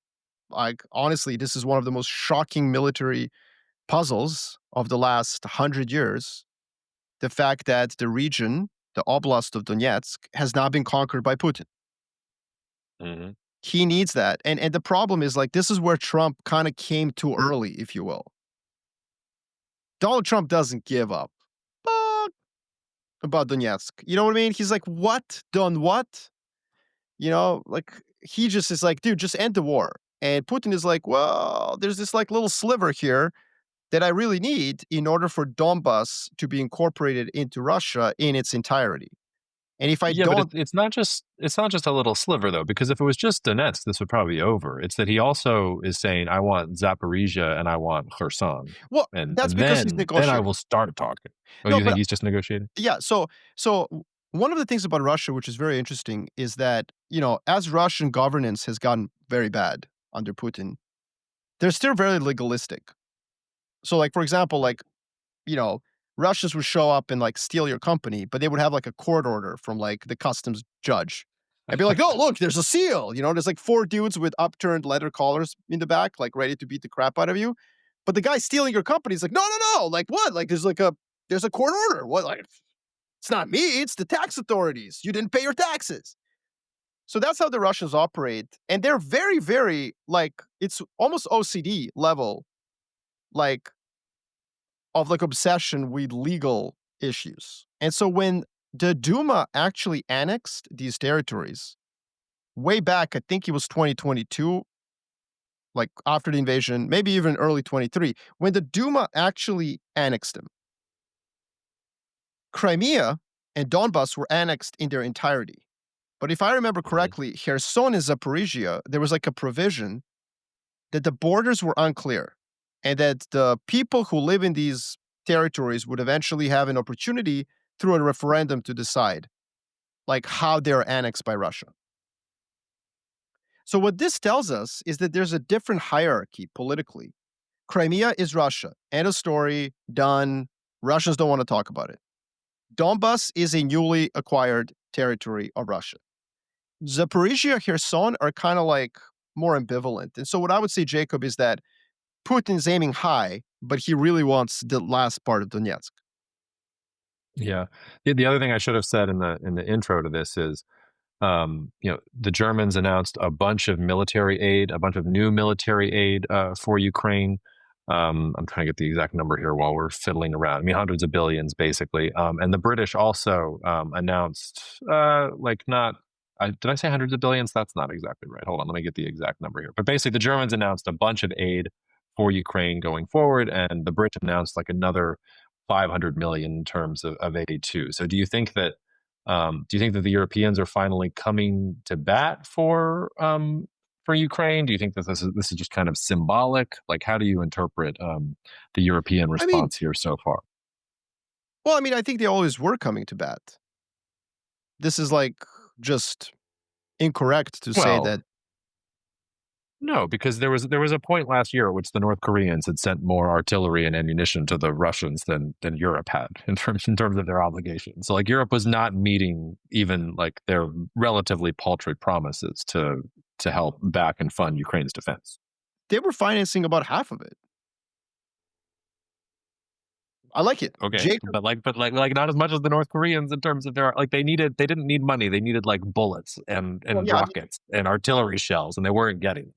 like honestly, this is one of the most shocking military puzzles of the last 100 years. The fact that the region, the oblast of Donetsk, has not been conquered by Putin. Mm-hmm. He needs that. And the problem is like this is where Trump kind of came too early, if you will. Donald Trump doesn't give up fuck about Donetsk. You know what I mean? He's like, what? Done what? You know, like he just is like, dude, just end the war. And Putin is like, well, there's this like little sliver here that I really need in order for Donbas to be incorporated into Russia in its entirety. And if I Yeah, but don't, it's not just a little sliver though, because if it was just Donetsk, this would probably be over. It's that he also is saying, I want Zaporizhia and I want Kherson, well, and that's because he's then I negotiating. will start talking. Oh, No, you think but he's just negotiating? yeah, one of the things about Russia, which is very interesting, is that, as Russian governance has gotten very bad under Putin, they're still very legalistic. So, like, for example, like, you know, Russians would show up and like steal your company, but they would have like a court order from like the customs judge. I'd be like, oh, look, there's a seal. There's like four dudes with upturned leather collars in the back, like ready to beat the crap out of you. But the guy stealing your company is like, no, no, no. Like what? Like there's a court order. What? Like it's not me. It's the tax authorities. You didn't pay your taxes. So that's how the Russians operate, and they're very, very like it's almost OCD level, like of like obsession with legal issues. And so when the Duma actually annexed these territories way back, I think it was 2022, like after the invasion, maybe even early 23, when the Duma actually annexed them, Crimea and Donbas were annexed in their entirety. But if I remember Mhm. correctly, Kherson and Zaporizhia, there was like a provision that the borders were unclear and that the people who live in these territories would eventually have an opportunity through a referendum to decide like how they're annexed by Russia. So what this tells us is that there's a different hierarchy politically. Crimea is Russia. End of story, done. Russians don't want to talk about it. Donbas is a newly acquired territory of Russia. Zaporizhia, Kherson are kind of like more ambivalent. And so what I would say, Jacob, is that Putin's aiming high, but he really wants the last part of Donetsk. Yeah. The other thing I should have said in the intro to this is, the Germans announced a bunch of military aid, a bunch of new military aid for Ukraine. I'm trying to get the exact number here while we're fiddling around. I mean, hundreds of billions, basically. And the British also announced, not. Did I say hundreds of billions? That's not exactly right. Hold on, let me get the exact number here. But basically, the Germans announced a bunch of aid for Ukraine going forward, and the Brits announced like another 500 million in terms of aid too. So, do you think that the Europeans are finally coming to bat for Ukraine? Do you think that this is just kind of symbolic? Like, how do you interpret the European I mean, response here so far? I think they always were coming to bat. This is like just incorrect to say Well, that. no, because there was a point last year at which the North Koreans had sent more artillery and ammunition to the Russians than Europe had in terms of their obligations. So like Europe was not meeting even like their relatively paltry promises to help back and fund Ukraine's defense. They were financing about half of it. I like it. Okay, Jacob, but not as much as the North Koreans in terms of their like they didn't need money. They needed like bullets and well, and yeah, rockets and artillery shells, and they weren't getting it.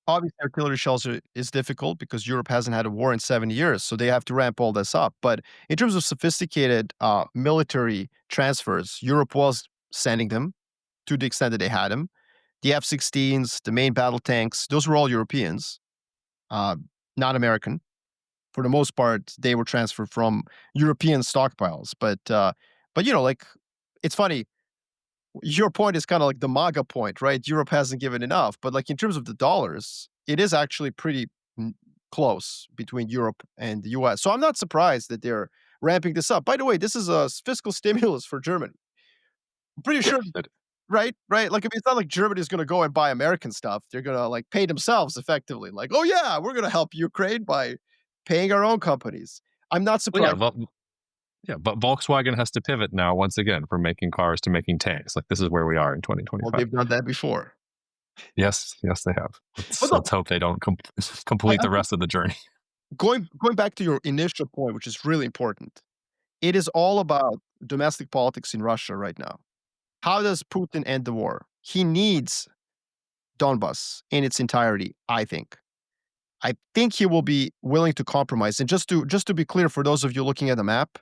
Obviously, artillery shells is difficult because Europe hasn't had a war in 70 years, so they have to ramp all this up. But in terms of sophisticated military transfers, Europe was sending them to the extent that they had them. The F-16s, the main battle tanks, those were all Europeans, uh, not American. For the most part, they were transferred from European stockpiles. But like it's funny. Your point is kind of like the MAGA point, right? Europe hasn't given enough, but like in terms of the dollars, it is actually pretty close between Europe and the US. So I'm not surprised that they're ramping this up. By the way, this is a fiscal stimulus for Germany. I'm pretty sure, Yes, right? Right? Like, I mean, it's not like Germany is going to go and buy American stuff. They're going to like pay themselves effectively. Like, oh yeah, we're going to help Ukraine by paying our own companies. I'm not well, yeah, surprised. yeah, but Volkswagen has to pivot now once again from making cars to making tanks. Like this is where we are in Well, 2025. they've done that before. Yes, yes, they have. But Let's look, hope they don't complete I the rest of the journey. going back to your initial point, which is really important, it is all about domestic politics in Russia right now. How does Putin end the war? He needs Donbas in its entirety, I think. I think he will be willing to compromise. And just to be clear, for those of you looking at the map,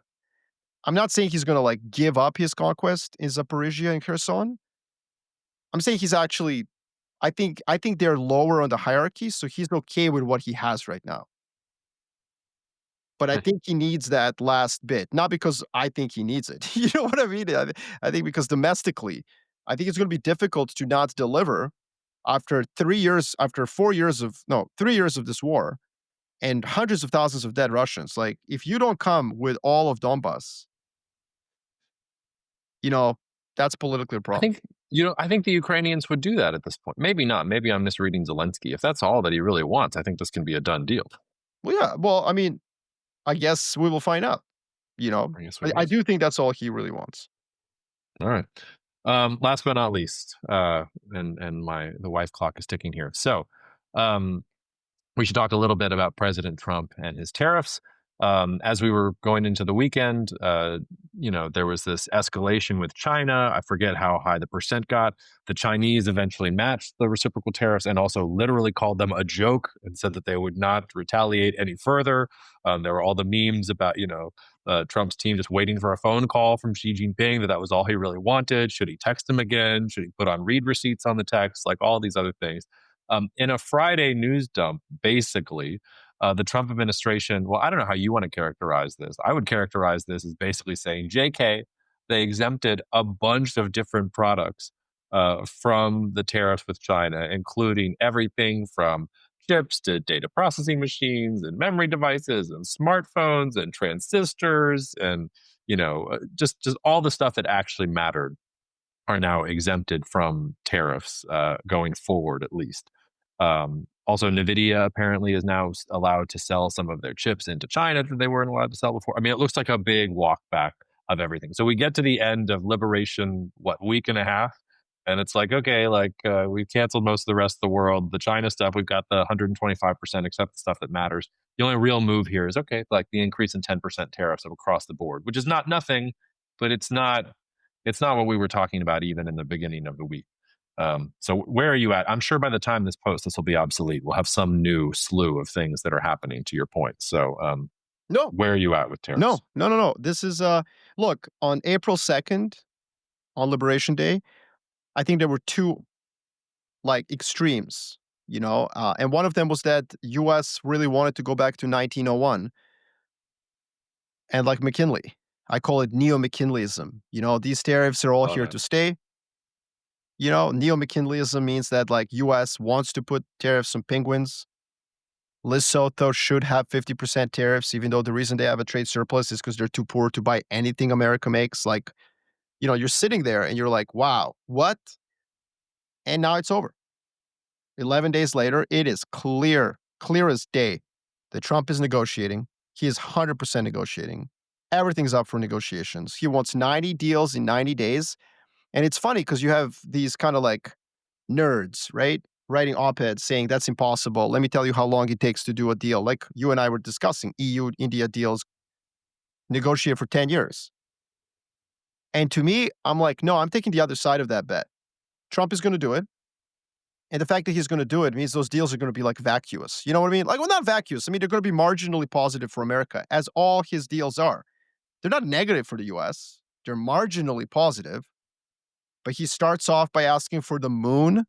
I'm not saying he's going to like give up his conquest in Zaporizhia and Kherson. I'm saying he's actually I think they're lower on the hierarchy, so he's okay with what he has right now. But I think he needs that last bit, not because I think he needs it. You know what I mean? I think because domestically, I think it's going to be difficult to not deliver after 3 years, after 4 years of, no, 3 years of this war and hundreds of thousands of dead Russians. Like, if you don't come with all of Donbas, you know, that's politically a I problem. think I think the Ukrainians would do that at this point. Maybe not. Maybe I'm misreading Zelensky. If that's all that he really wants, I think this can be a done deal. Well, yeah. Well, I mean, I guess we will find out. I guess we I will. do think that's all he really wants. All right. Last but not least, and the wife clock is ticking here. So, um, we should talk a little bit about President Trump and his tariffs. As we were going into the weekend, there was this escalation with China. I forget how high the percent got. The Chinese eventually matched the reciprocal tariffs and also literally called them a joke and said that they would not retaliate any further. There were all the memes about, Trump's team just waiting for a phone call from Xi Jinping, that was all he really wanted. Should he text him again? Should he put on read receipts on the text? Like all these other things. In a Friday news dump, basically, the Trump administration, well, I don't know how you want to characterize this. I would characterize this as basically saying, JK, they exempted a bunch of different products from the tariffs with China, including everything from chips to data processing machines and memory devices and smartphones and transistors and just all the stuff that actually mattered are now exempted from tariffs going forward, at least. Also, NVIDIA apparently is now allowed to sell some of their chips into China that they weren't allowed to sell before. I mean, it looks like a big walk back of everything. So we get to the end of liberation, week and a half? And it's like, okay, like we've canceled most of the rest of the world. The China stuff, we've got the 125%, except the stuff that matters. The only real move here is, okay, like the increase in 10% tariffs across the board, which is not nothing, but it's not what we were talking about even in the beginning of the week. So where are you at? I'm sure by the time this post, this will be obsolete. We'll have some new slew of things that are happening, to your point. So No, where are you at with no, tariffs? no, no, no. This is look, on April 2nd, on Liberation Day, I think there were two like extremes, and one of them was that US really wanted to go back to 1901 and like McKinley. I call it neo-McKinleyism. These tariffs are all Love here it. to stay. Neo-McKinleyism means that like US wants to put tariffs on penguins. Lesotho should have 50% tariffs, even though the reason they have a trade surplus is because they're too poor to buy anything America makes. Like, you're sitting there and you're like, wow, what? And now it's over. 11 days later, it is clear as day that Trump is negotiating. He is 100% negotiating. Everything's up for negotiations. He wants 90 deals in 90 days. And it's funny because you have these kind of like nerds, right? Writing op-eds saying that's impossible. Let me tell you how long it takes to do a deal. Like you and I were discussing, EU India deals negotiate for 10 years. And to me, I'm like, no, I'm taking the other side of that bet. Trump is going to do it. And the fact that he's going to do it means those deals are going to be like vacuous. You know what I mean? Like, well, not vacuous. I mean, they're going to be marginally positive for America, as all his deals are. They're not negative for the US. They're marginally positive. But he starts off by asking for the moon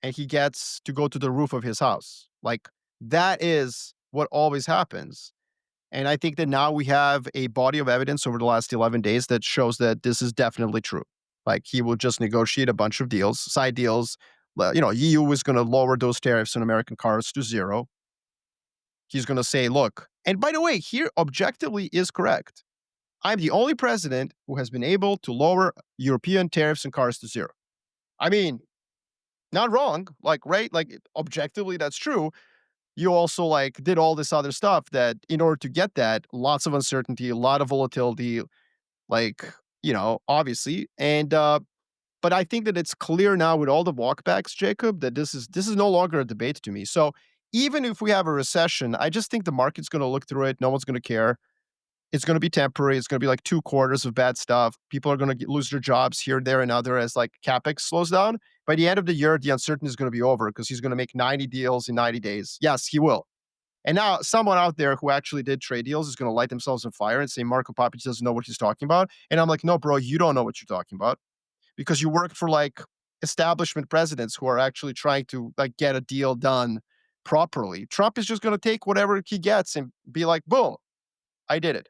and he gets to go to the roof of his house. Like, that is what always happens. And I think that now we have a body of evidence over the last 11 days that shows that this is definitely true. Like, he will just negotiate a bunch of deals, side deals. EU is going to lower those tariffs on American cars to zero. He's going to say, look, and by the way, here objectively is correct. I'm the only president who has been able to lower European tariffs on cars to zero. I mean, not wrong. Like, right? Like, objectively, that's true. You also like did all this other stuff that in order to get that, lots of uncertainty, a lot of volatility, like, obviously. And but I think that it's clear now with all the walkbacks, Jacob, that this is no longer a debate to me. So even if we have a recession, I just think the market's going to look through it. No one's going to care. It's going to be temporary. It's going to be like 2 quarters of bad stuff. People are going to lose their jobs here, there, and other as like capex slows down. By the end of the year, the uncertainty is going to be over because he's going to make 90 deals in 90 days. Yes, he will. And now someone out there who actually did trade deals is going to light themselves on fire and say Marko Papic doesn't know what he's talking about. And I'm like, no, bro, you don't know what you're talking about because you work for like establishment presidents who are actually trying to like get a deal done properly. Trump is just going to take whatever he gets and be like, boom, I did it.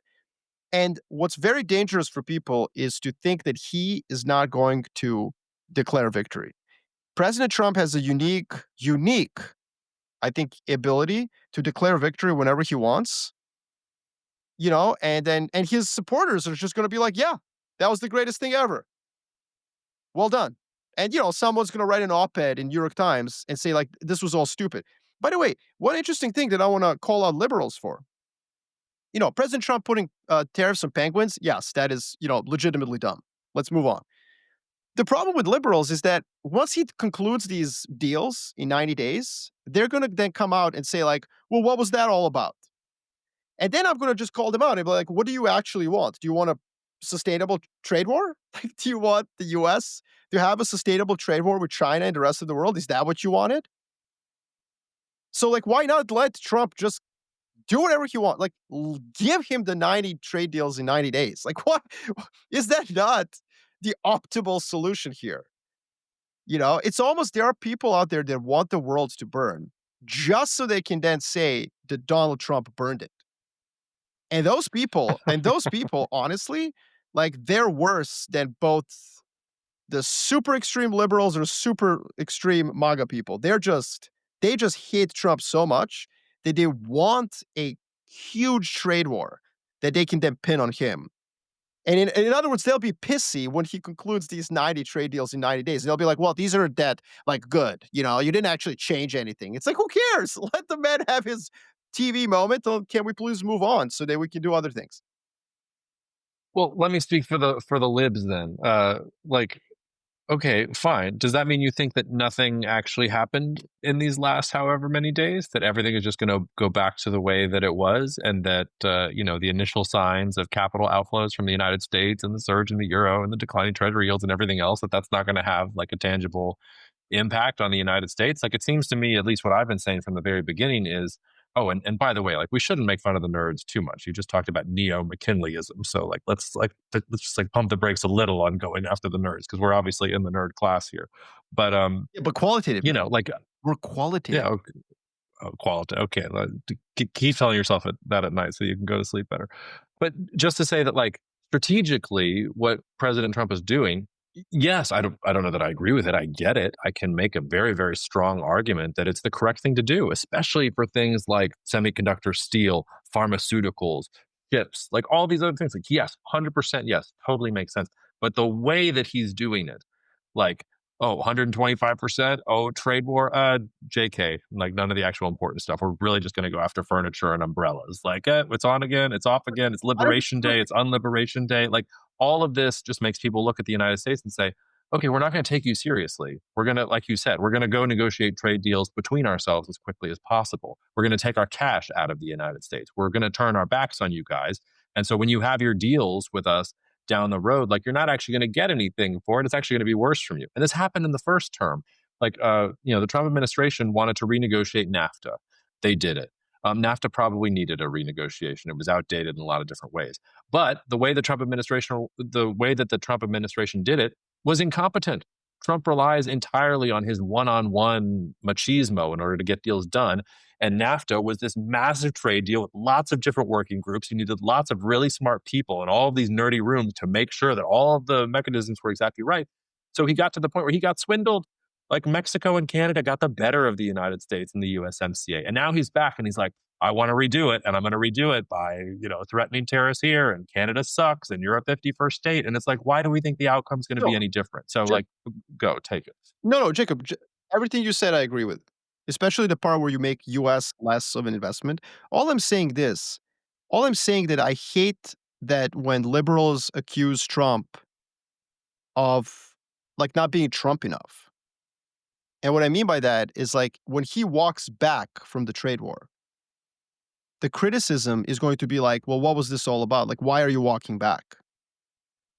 And what's very dangerous for people is to think that he is not going to declare victory. President Trump has a unique, I think, ability to declare victory whenever he wants, and his supporters are just going to be like, yeah, that was the greatest thing ever. Well done. And, someone's going to write an op-ed in New York Times and say, like, this was all stupid. By the way, one interesting thing that I want to call out liberals for, President Trump putting tariffs on penguins, yes, that is, legitimately dumb. Let's move on. The problem with liberals is that once he concludes these deals in 90 days, they're going to then come out and say like, well, what was that all about? And then I'm going to just call them out and be like, what do you actually want? Do you want a sustainable trade war? Like, do you want the US to have a sustainable trade war with China and the rest of the world? Is that what you wanted? So like, why not let Trump just do whatever he wants? Like, give him the 90 trade deals in 90 days. Like, what is that not the optimal solution here? It's almost there are people out there that want the world to burn just so they can then say that Donald Trump burned it. And those people, honestly, like they're worse than both the super extreme liberals or super extreme MAGA people. They just hate Trump so much that they want a huge trade war that they can then pin on him. And in other words, they'll be pissy when he concludes these 90 trade deals in 90 days. They'll be like, well, these are dead, like good. You didn't actually change anything. It's like, who cares? Let the man have his TV moment. Can we please move on so that we can do other things? Well, let me speak for the libs then. Okay, fine. Does that mean you think that nothing actually happened in these last however many days? That everything is just going to go back to the way that it was, and that the initial signs of capital outflows from the United States and the surge in the euro and the declining treasury yields and everything else, that's not going to have like a tangible impact on the United States? Like, it seems to me, at least what I've been saying from the very beginning is, oh, and by the way, like, we shouldn't make fun of the nerds too much. You just talked about neo-McKinleyism, so like let's just like pump the brakes a little on going after the nerds because we're obviously in the nerd class here. But Yeah, but qualitative. like, We're qualitative. yeah, okay, quality. Okay, keep telling yourself that at night so you can go to sleep better. But just to say that, like, strategically, what President Trump is doing, yes, I don't know that I agree with it. I get it. I can make a very, very strong argument that it's the correct thing to do, especially for things like semiconductor, steel, pharmaceuticals, chips, like all these other things. Like, yes, 100%, yes, totally makes sense. But the way that he's doing it, like, oh, 125%, oh, trade war, JK, like none of the actual important stuff. We're really just going to go after furniture and umbrellas. Like, it's on again, it's off again, it's Liberation Day, it's Unliberation Day. Like, all of this just makes people look at the United States and say, okay, we're not going to take you seriously. We're going to, like you said, we're going to go negotiate trade deals between ourselves as quickly as possible. We're going to take our cash out of the United States. We're going to turn our backs on you guys. And so when you have your deals with us down the road, like, you're not actually going to get anything for it. It's actually going to be worse from you. And this happened in the first term. The Trump administration wanted to renegotiate NAFTA. They did it. NAFTA probably needed a renegotiation. It was outdated in a lot of different ways. But the way that the Trump administration did it was incompetent. Trump relies entirely on his one-on-one machismo in order to get deals done. And NAFTA was this massive trade deal with lots of different working groups. You needed lots of really smart people in all of these nerdy rooms to make sure that all of the mechanisms were exactly right. So he got to the point where he got swindled. Like Mexico and Canada got the better of the United States in the USMCA. And now he's back and he's like, I want to redo it, and I'm going to redo it by, threatening tariffs here, and Canada sucks, and you're a 51st state. And it's like, why do we think the outcome's going to be No, any different? So, Ja- go take it. no, Jacob. Everything you said, I agree with, especially the part where you make U.S. less of an investment. All I'm saying this, all I'm saying that I hate that when liberals accuse Trump of like not being Trump enough. And what I mean by that is like when he walks back from the trade war, the criticism is going to be like, well, what was this all about? Like, why are you walking back?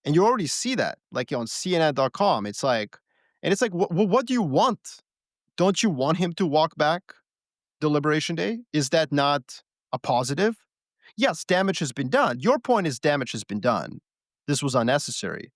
And you already see that, like on CNN.com. It's like, and it's like, what do you want? Don't you want him to walk back the Liberation Day? Is that not a positive? Yes, damage has been done. Your point is damage has been done. This was unnecessary,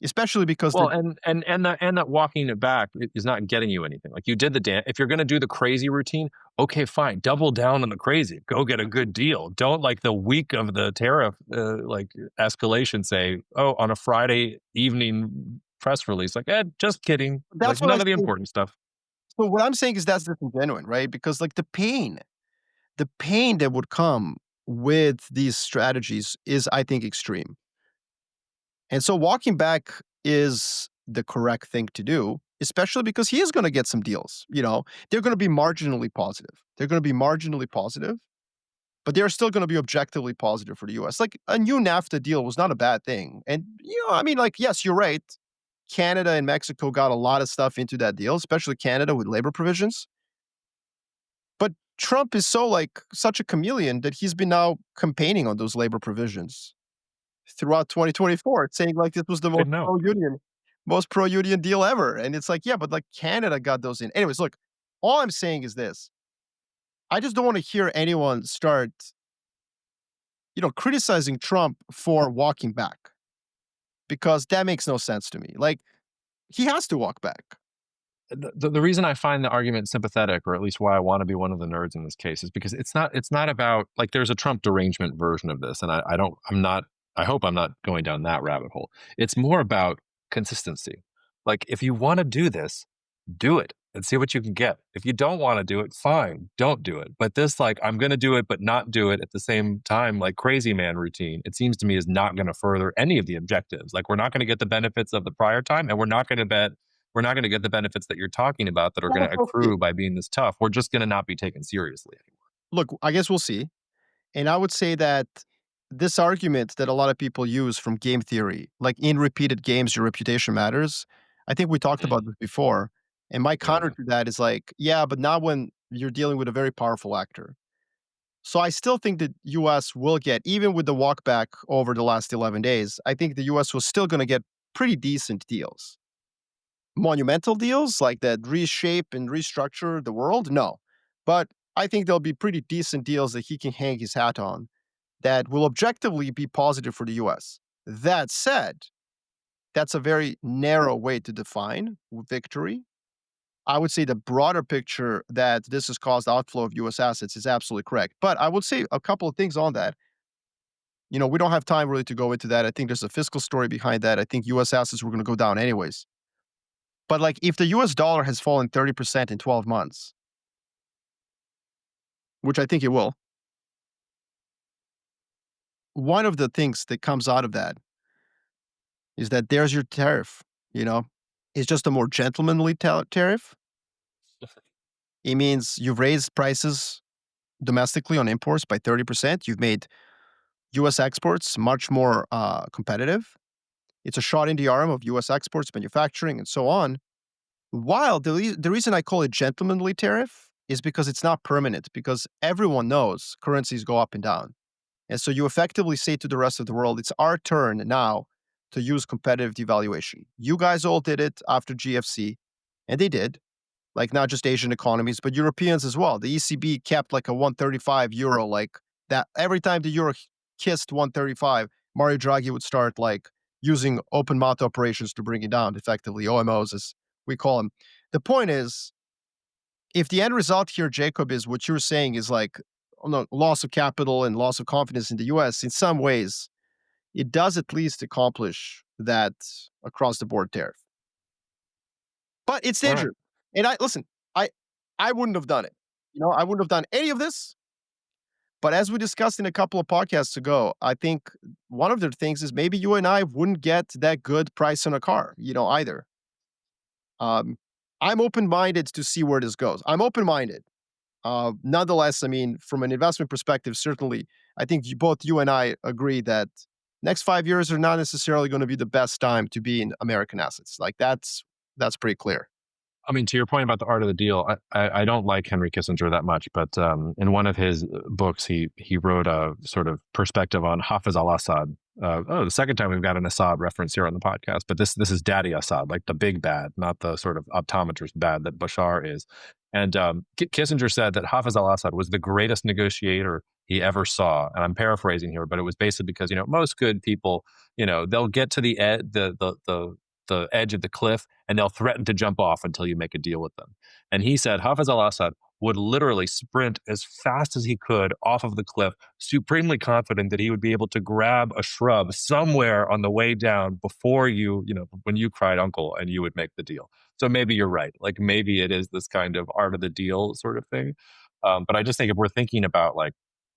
especially because Well, the and that walking it back is not getting you anything. Like you did if you're going to do the crazy routine, okay, fine, double down on the crazy. Go get a good deal. Don't like the week of the tariff escalation say, oh, on a Friday evening press release, like, just kidding. Like that's what I none of the think. important stuff. So what I'm saying is that's disingenuous, right? Because like the pain that would come with these strategies is, I think, extreme. And so walking back is the correct thing to do, especially because he is going to get some deals. They're going to be marginally positive. They're going to be marginally positive, but they're still going to be objectively positive for the US. Like a new NAFTA deal was not a bad thing. And, I mean, like, yes, you're right. Canada and Mexico got a lot of stuff into that deal, especially Canada with labor provisions. But Trump is such a chameleon that he's been now campaigning on those labor provisions throughout 2024, saying like this was the I know. most pro-union deal ever. And it's like, yeah, but like Canada got those in. Anyways, look, all I'm saying is this. I just don't want to hear anyone start, criticizing Trump for walking back because that makes no sense to me. Like he has to walk back. The reason I find the argument sympathetic, or at least why I want to be one of the nerds in this case, is because it's not about like there's a Trump derangement version of this, and I hope I'm not going down that rabbit hole. It's more about consistency. Like if you want to do this, do it and see what you can get. If you don't want to do it, fine, don't do it. But this like I'm going to do it but not do it at the same time, like crazy man routine, it seems to me is not going to further any of the objectives. Like we're not going to get the benefits of the prior time, and we're not going to get the benefits that you're talking about that are going Well, to we'll see. accrue by being this tough. We're just going to not be taken seriously anymore. Look, I guess we'll see. And I would say that this argument that a lot of people use from game theory, like in repeated games, your reputation matters. I think we talked about this before. And my counter Yeah. to that is like, yeah, but not when you're dealing with a very powerful actor. So I still think that US will get, even with the walkback over the last 11 days, I think the US was still going to get pretty decent deals. Monumental deals like that reshape and restructure the world? No. But I think there'll be pretty decent deals that he can hang his hat on that will objectively be positive for the US. That said, that's a very narrow way to define victory. I would say the broader picture that this has caused outflow of US assets is absolutely correct. But I would say a couple of things on that. We don't have time really to go into that. I think there's a fiscal story behind that. I think US assets were going to go down anyways. But like if the US dollar has fallen 30% in 12 months, which I think it will, one of the things that comes out of that is that there's your tariff, you know? It's just a more gentlemanly tariff. It means you've raised prices domestically on imports by 30%. You've made US exports much more competitive. It's a shot in the arm of US exports, manufacturing, and so on. While the reason I call it gentlemanly tariff is because it's not permanent, because everyone knows currencies go up and down. And so you effectively say to the rest of the world, it's our turn now to use competitive devaluation. You guys all did it after GFC, and they did, like not just Asian economies, but Europeans as well. The ECB kept like a 135 euro, like that every time the euro kissed 135, Mario Draghi would start like using open mouth operations to bring it down effectively, OMOs as we call them. The point is, if the end result here, Jacob, is what you're saying is like loss of capital and loss of confidence in the US, in some ways, it does at least accomplish that across the board tariff. But it's All right. dangerous. And I listen, I I wouldn't have done it. I wouldn't have done any of this. But as we discussed in a couple of podcasts ago, I think one of the things is maybe you and I wouldn't get that good price on a car, either. Um, I'm open-minded to see where this goes. I'm open-minded. Nonetheless, I mean, from an investment perspective, certainly, I think both you and I agree that next 5 years are not necessarily going to be the best time to be in American assets. Like that's pretty clear. I mean, to your point about the art of the deal, I don't like Henry Kissinger that much, but in one of his books, he wrote a sort of perspective on Hafiz al-Assad. The second time we've got an Assad reference here on the podcast, but this is Daddy Assad, like the big bad, not the sort of optometrist bad that Bashar is. And Kissinger said that Hafiz al-Assad was the greatest negotiator he ever saw. And I'm paraphrasing here, but it was basically because most good people, they'll get to the the edge of the cliff and they'll threaten to jump off until you make a deal with them. And he said Hafiz al-Assad would literally sprint as fast as he could off of the cliff, supremely confident that he would be able to grab a shrub somewhere on the way down before when you cried uncle, and you would make the deal. So maybe you're right. Like maybe it is this kind of art of the deal sort of thing. But I just think if we're thinking about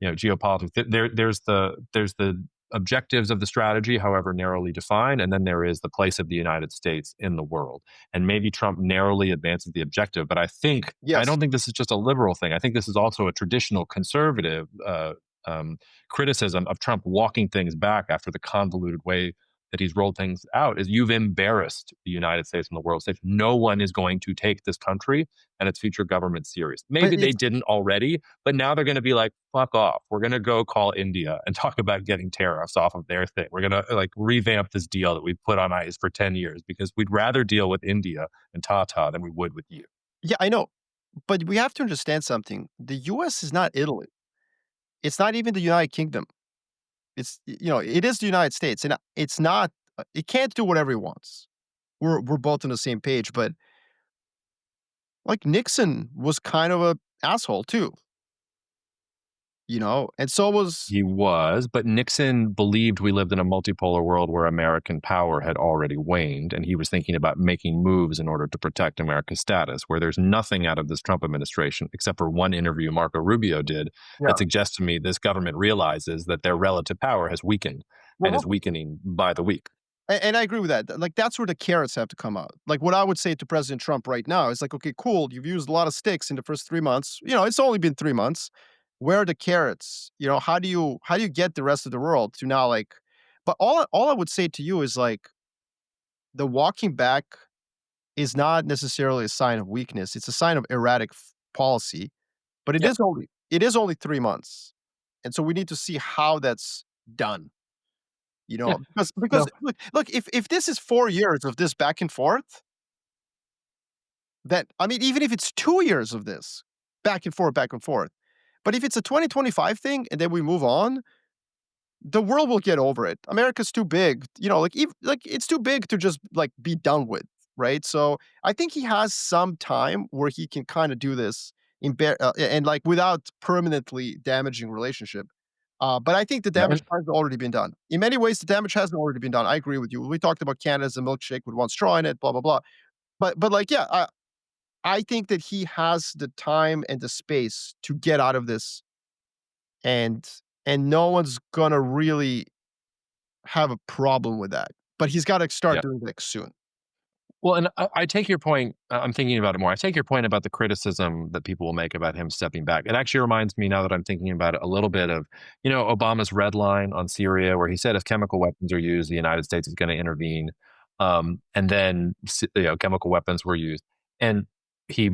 geopolitics, there's the objectives of the strategy, however narrowly defined, and then there is the place of the United States in the world. And maybe Trump narrowly advances the objective, but I Yes. don't think this is just a liberal thing. I think this is also a traditional conservative criticism of Trump walking things back after the convoluted way that he's rolled things out. Is you've embarrassed the United States and the world stage. No one is going to take this country and its future government serious. Maybe But they it's didn't already, but now they're going to be like, fuck off. We're going to go call India and talk about getting tariffs off of their thing. We're going to revamp this deal that we've put on ice for 10 years because we'd rather deal with India and Tata than we would with you. Yeah, I know. But we have to understand something. The US is not Italy. It's not even the United Kingdom. It is the United States, and it's not. It can't do whatever it wants. We're both on the same page, but like Nixon was kind of a asshole too, and so was He was, but Nixon believed we lived in a multipolar world where American power had already waned, and he was thinking about making moves in order to protect America's status, where there's nothing out of this Trump administration, except for one interview Marco Rubio did, yeah. that suggests to me this government realizes that their relative power has weakened and is Well, weakening by the week. and I agree with that. Like that's where the carrots have to come out. Like what I would say to President Trump right now is like, okay, cool, you've used a lot of sticks in the first 3 months. It's only been 3 months. Where are the carrots? How do you get the rest of the world to now like? But all I would say to you is like the walking back is not necessarily a sign of weakness. It's a sign of erratic policy. But it Yeah. is only 3 months, and so we need to see how that's done. Yeah. Because No. look, if this is 4 years of this back and forth, that I mean, even if it's 2 years of this back and forth, but if it's a 2025 thing and then we move on, the world will get over it. America's too big, like it's too big to just like be done with, right? So I think he has some time where he can kind of do this and like without permanently damaging relationship. But I think the Yeah. damage has already been done. In many ways, the damage has already been done. I agree with you. We talked about Canada as a milkshake with one straw in it, blah blah blah. But like, yeah, I think that he has the time and the space to get out of this, and no one's gonna really have a problem with that. But he's got to start Yeah. doing it soon. Well, and I take your point. I'm thinking about it more. I take your point about the criticism that people will make about him stepping back. It actually reminds me, now that I'm thinking about it, a little bit of, Obama's red line on Syria, where he said if chemical weapons are used, the United States is going to intervene. And then, chemical weapons were used. And he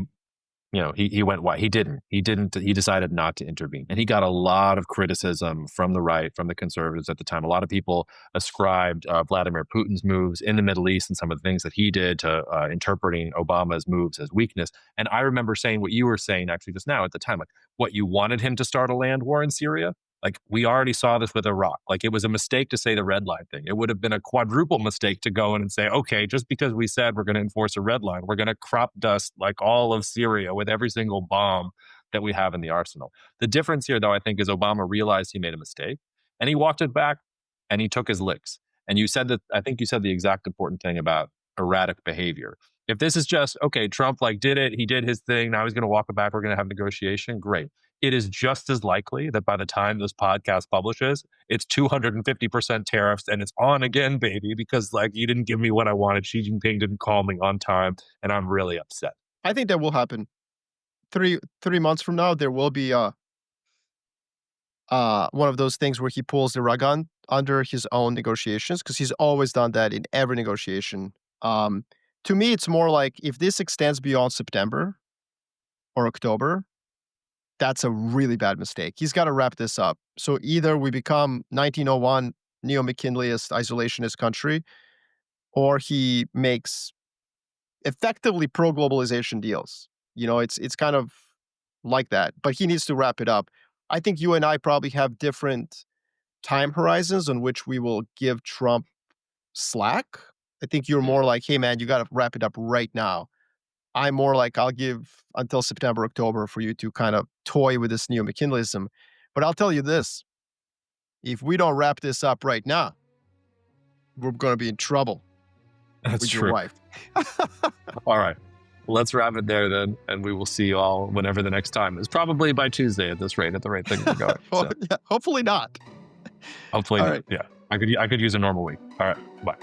he went white. He decided not to intervene. And he got a lot of criticism from the right, from the conservatives at the time. A lot of people ascribed Vladimir Putin's moves in the Middle East and some of the things that he did to interpreting Obama's moves as weakness. And I remember saying what you were saying actually just now at the time, like, what, you wanted him to start a land war in Syria? Like, we already saw this with Iraq. Like, it was a mistake to say the red line thing. It would have been a quadruple mistake to go in and say, okay, just because we said we're going to enforce a red line, we're going to crop dust like all of Syria with every single bomb that we have in the arsenal. The difference here, though, I think, is Obama realized he made a mistake and he walked it back and he took his licks. And you said that, I think you said the exact important thing about erratic behavior. If this is just, okay, Trump did it, he did his thing, now he's going to walk it back, we're going to have negotiation, great. It is just as likely that by the time this podcast publishes, it's 250% tariffs and it's on again, baby, because you didn't give me what I wanted. Xi Jinping didn't call me on time, and I'm really upset. I think that will happen. 3 months from now, there will be one of those things where he pulls the rug under his own negotiations, because he's always done that in every negotiation. To me, it's more like if this extends beyond September or October, that's a really bad mistake. He's got to wrap this up. So either we become 1901 neo-McKinleyist isolationist country, or he makes effectively pro-globalization deals. It's kind of like that. But he needs to wrap it up. I think you and I probably have different time horizons on which we will give Trump slack. I think you're more like, hey man, you got to wrap it up right now. I'm more like, I'll give until September, October for you to kind of toy with this neo-McKinleyism. But I'll tell you this, if we don't wrap this up right now, we're going to be in trouble with your wife. All right. Let's wrap it there then, and we will see you all whenever the next time is. Probably by Tuesday at this rate, at the rate things are going. Well, yeah, hopefully not. Hopefully all not. Right. Yeah. I could use a normal week. All right. Bye.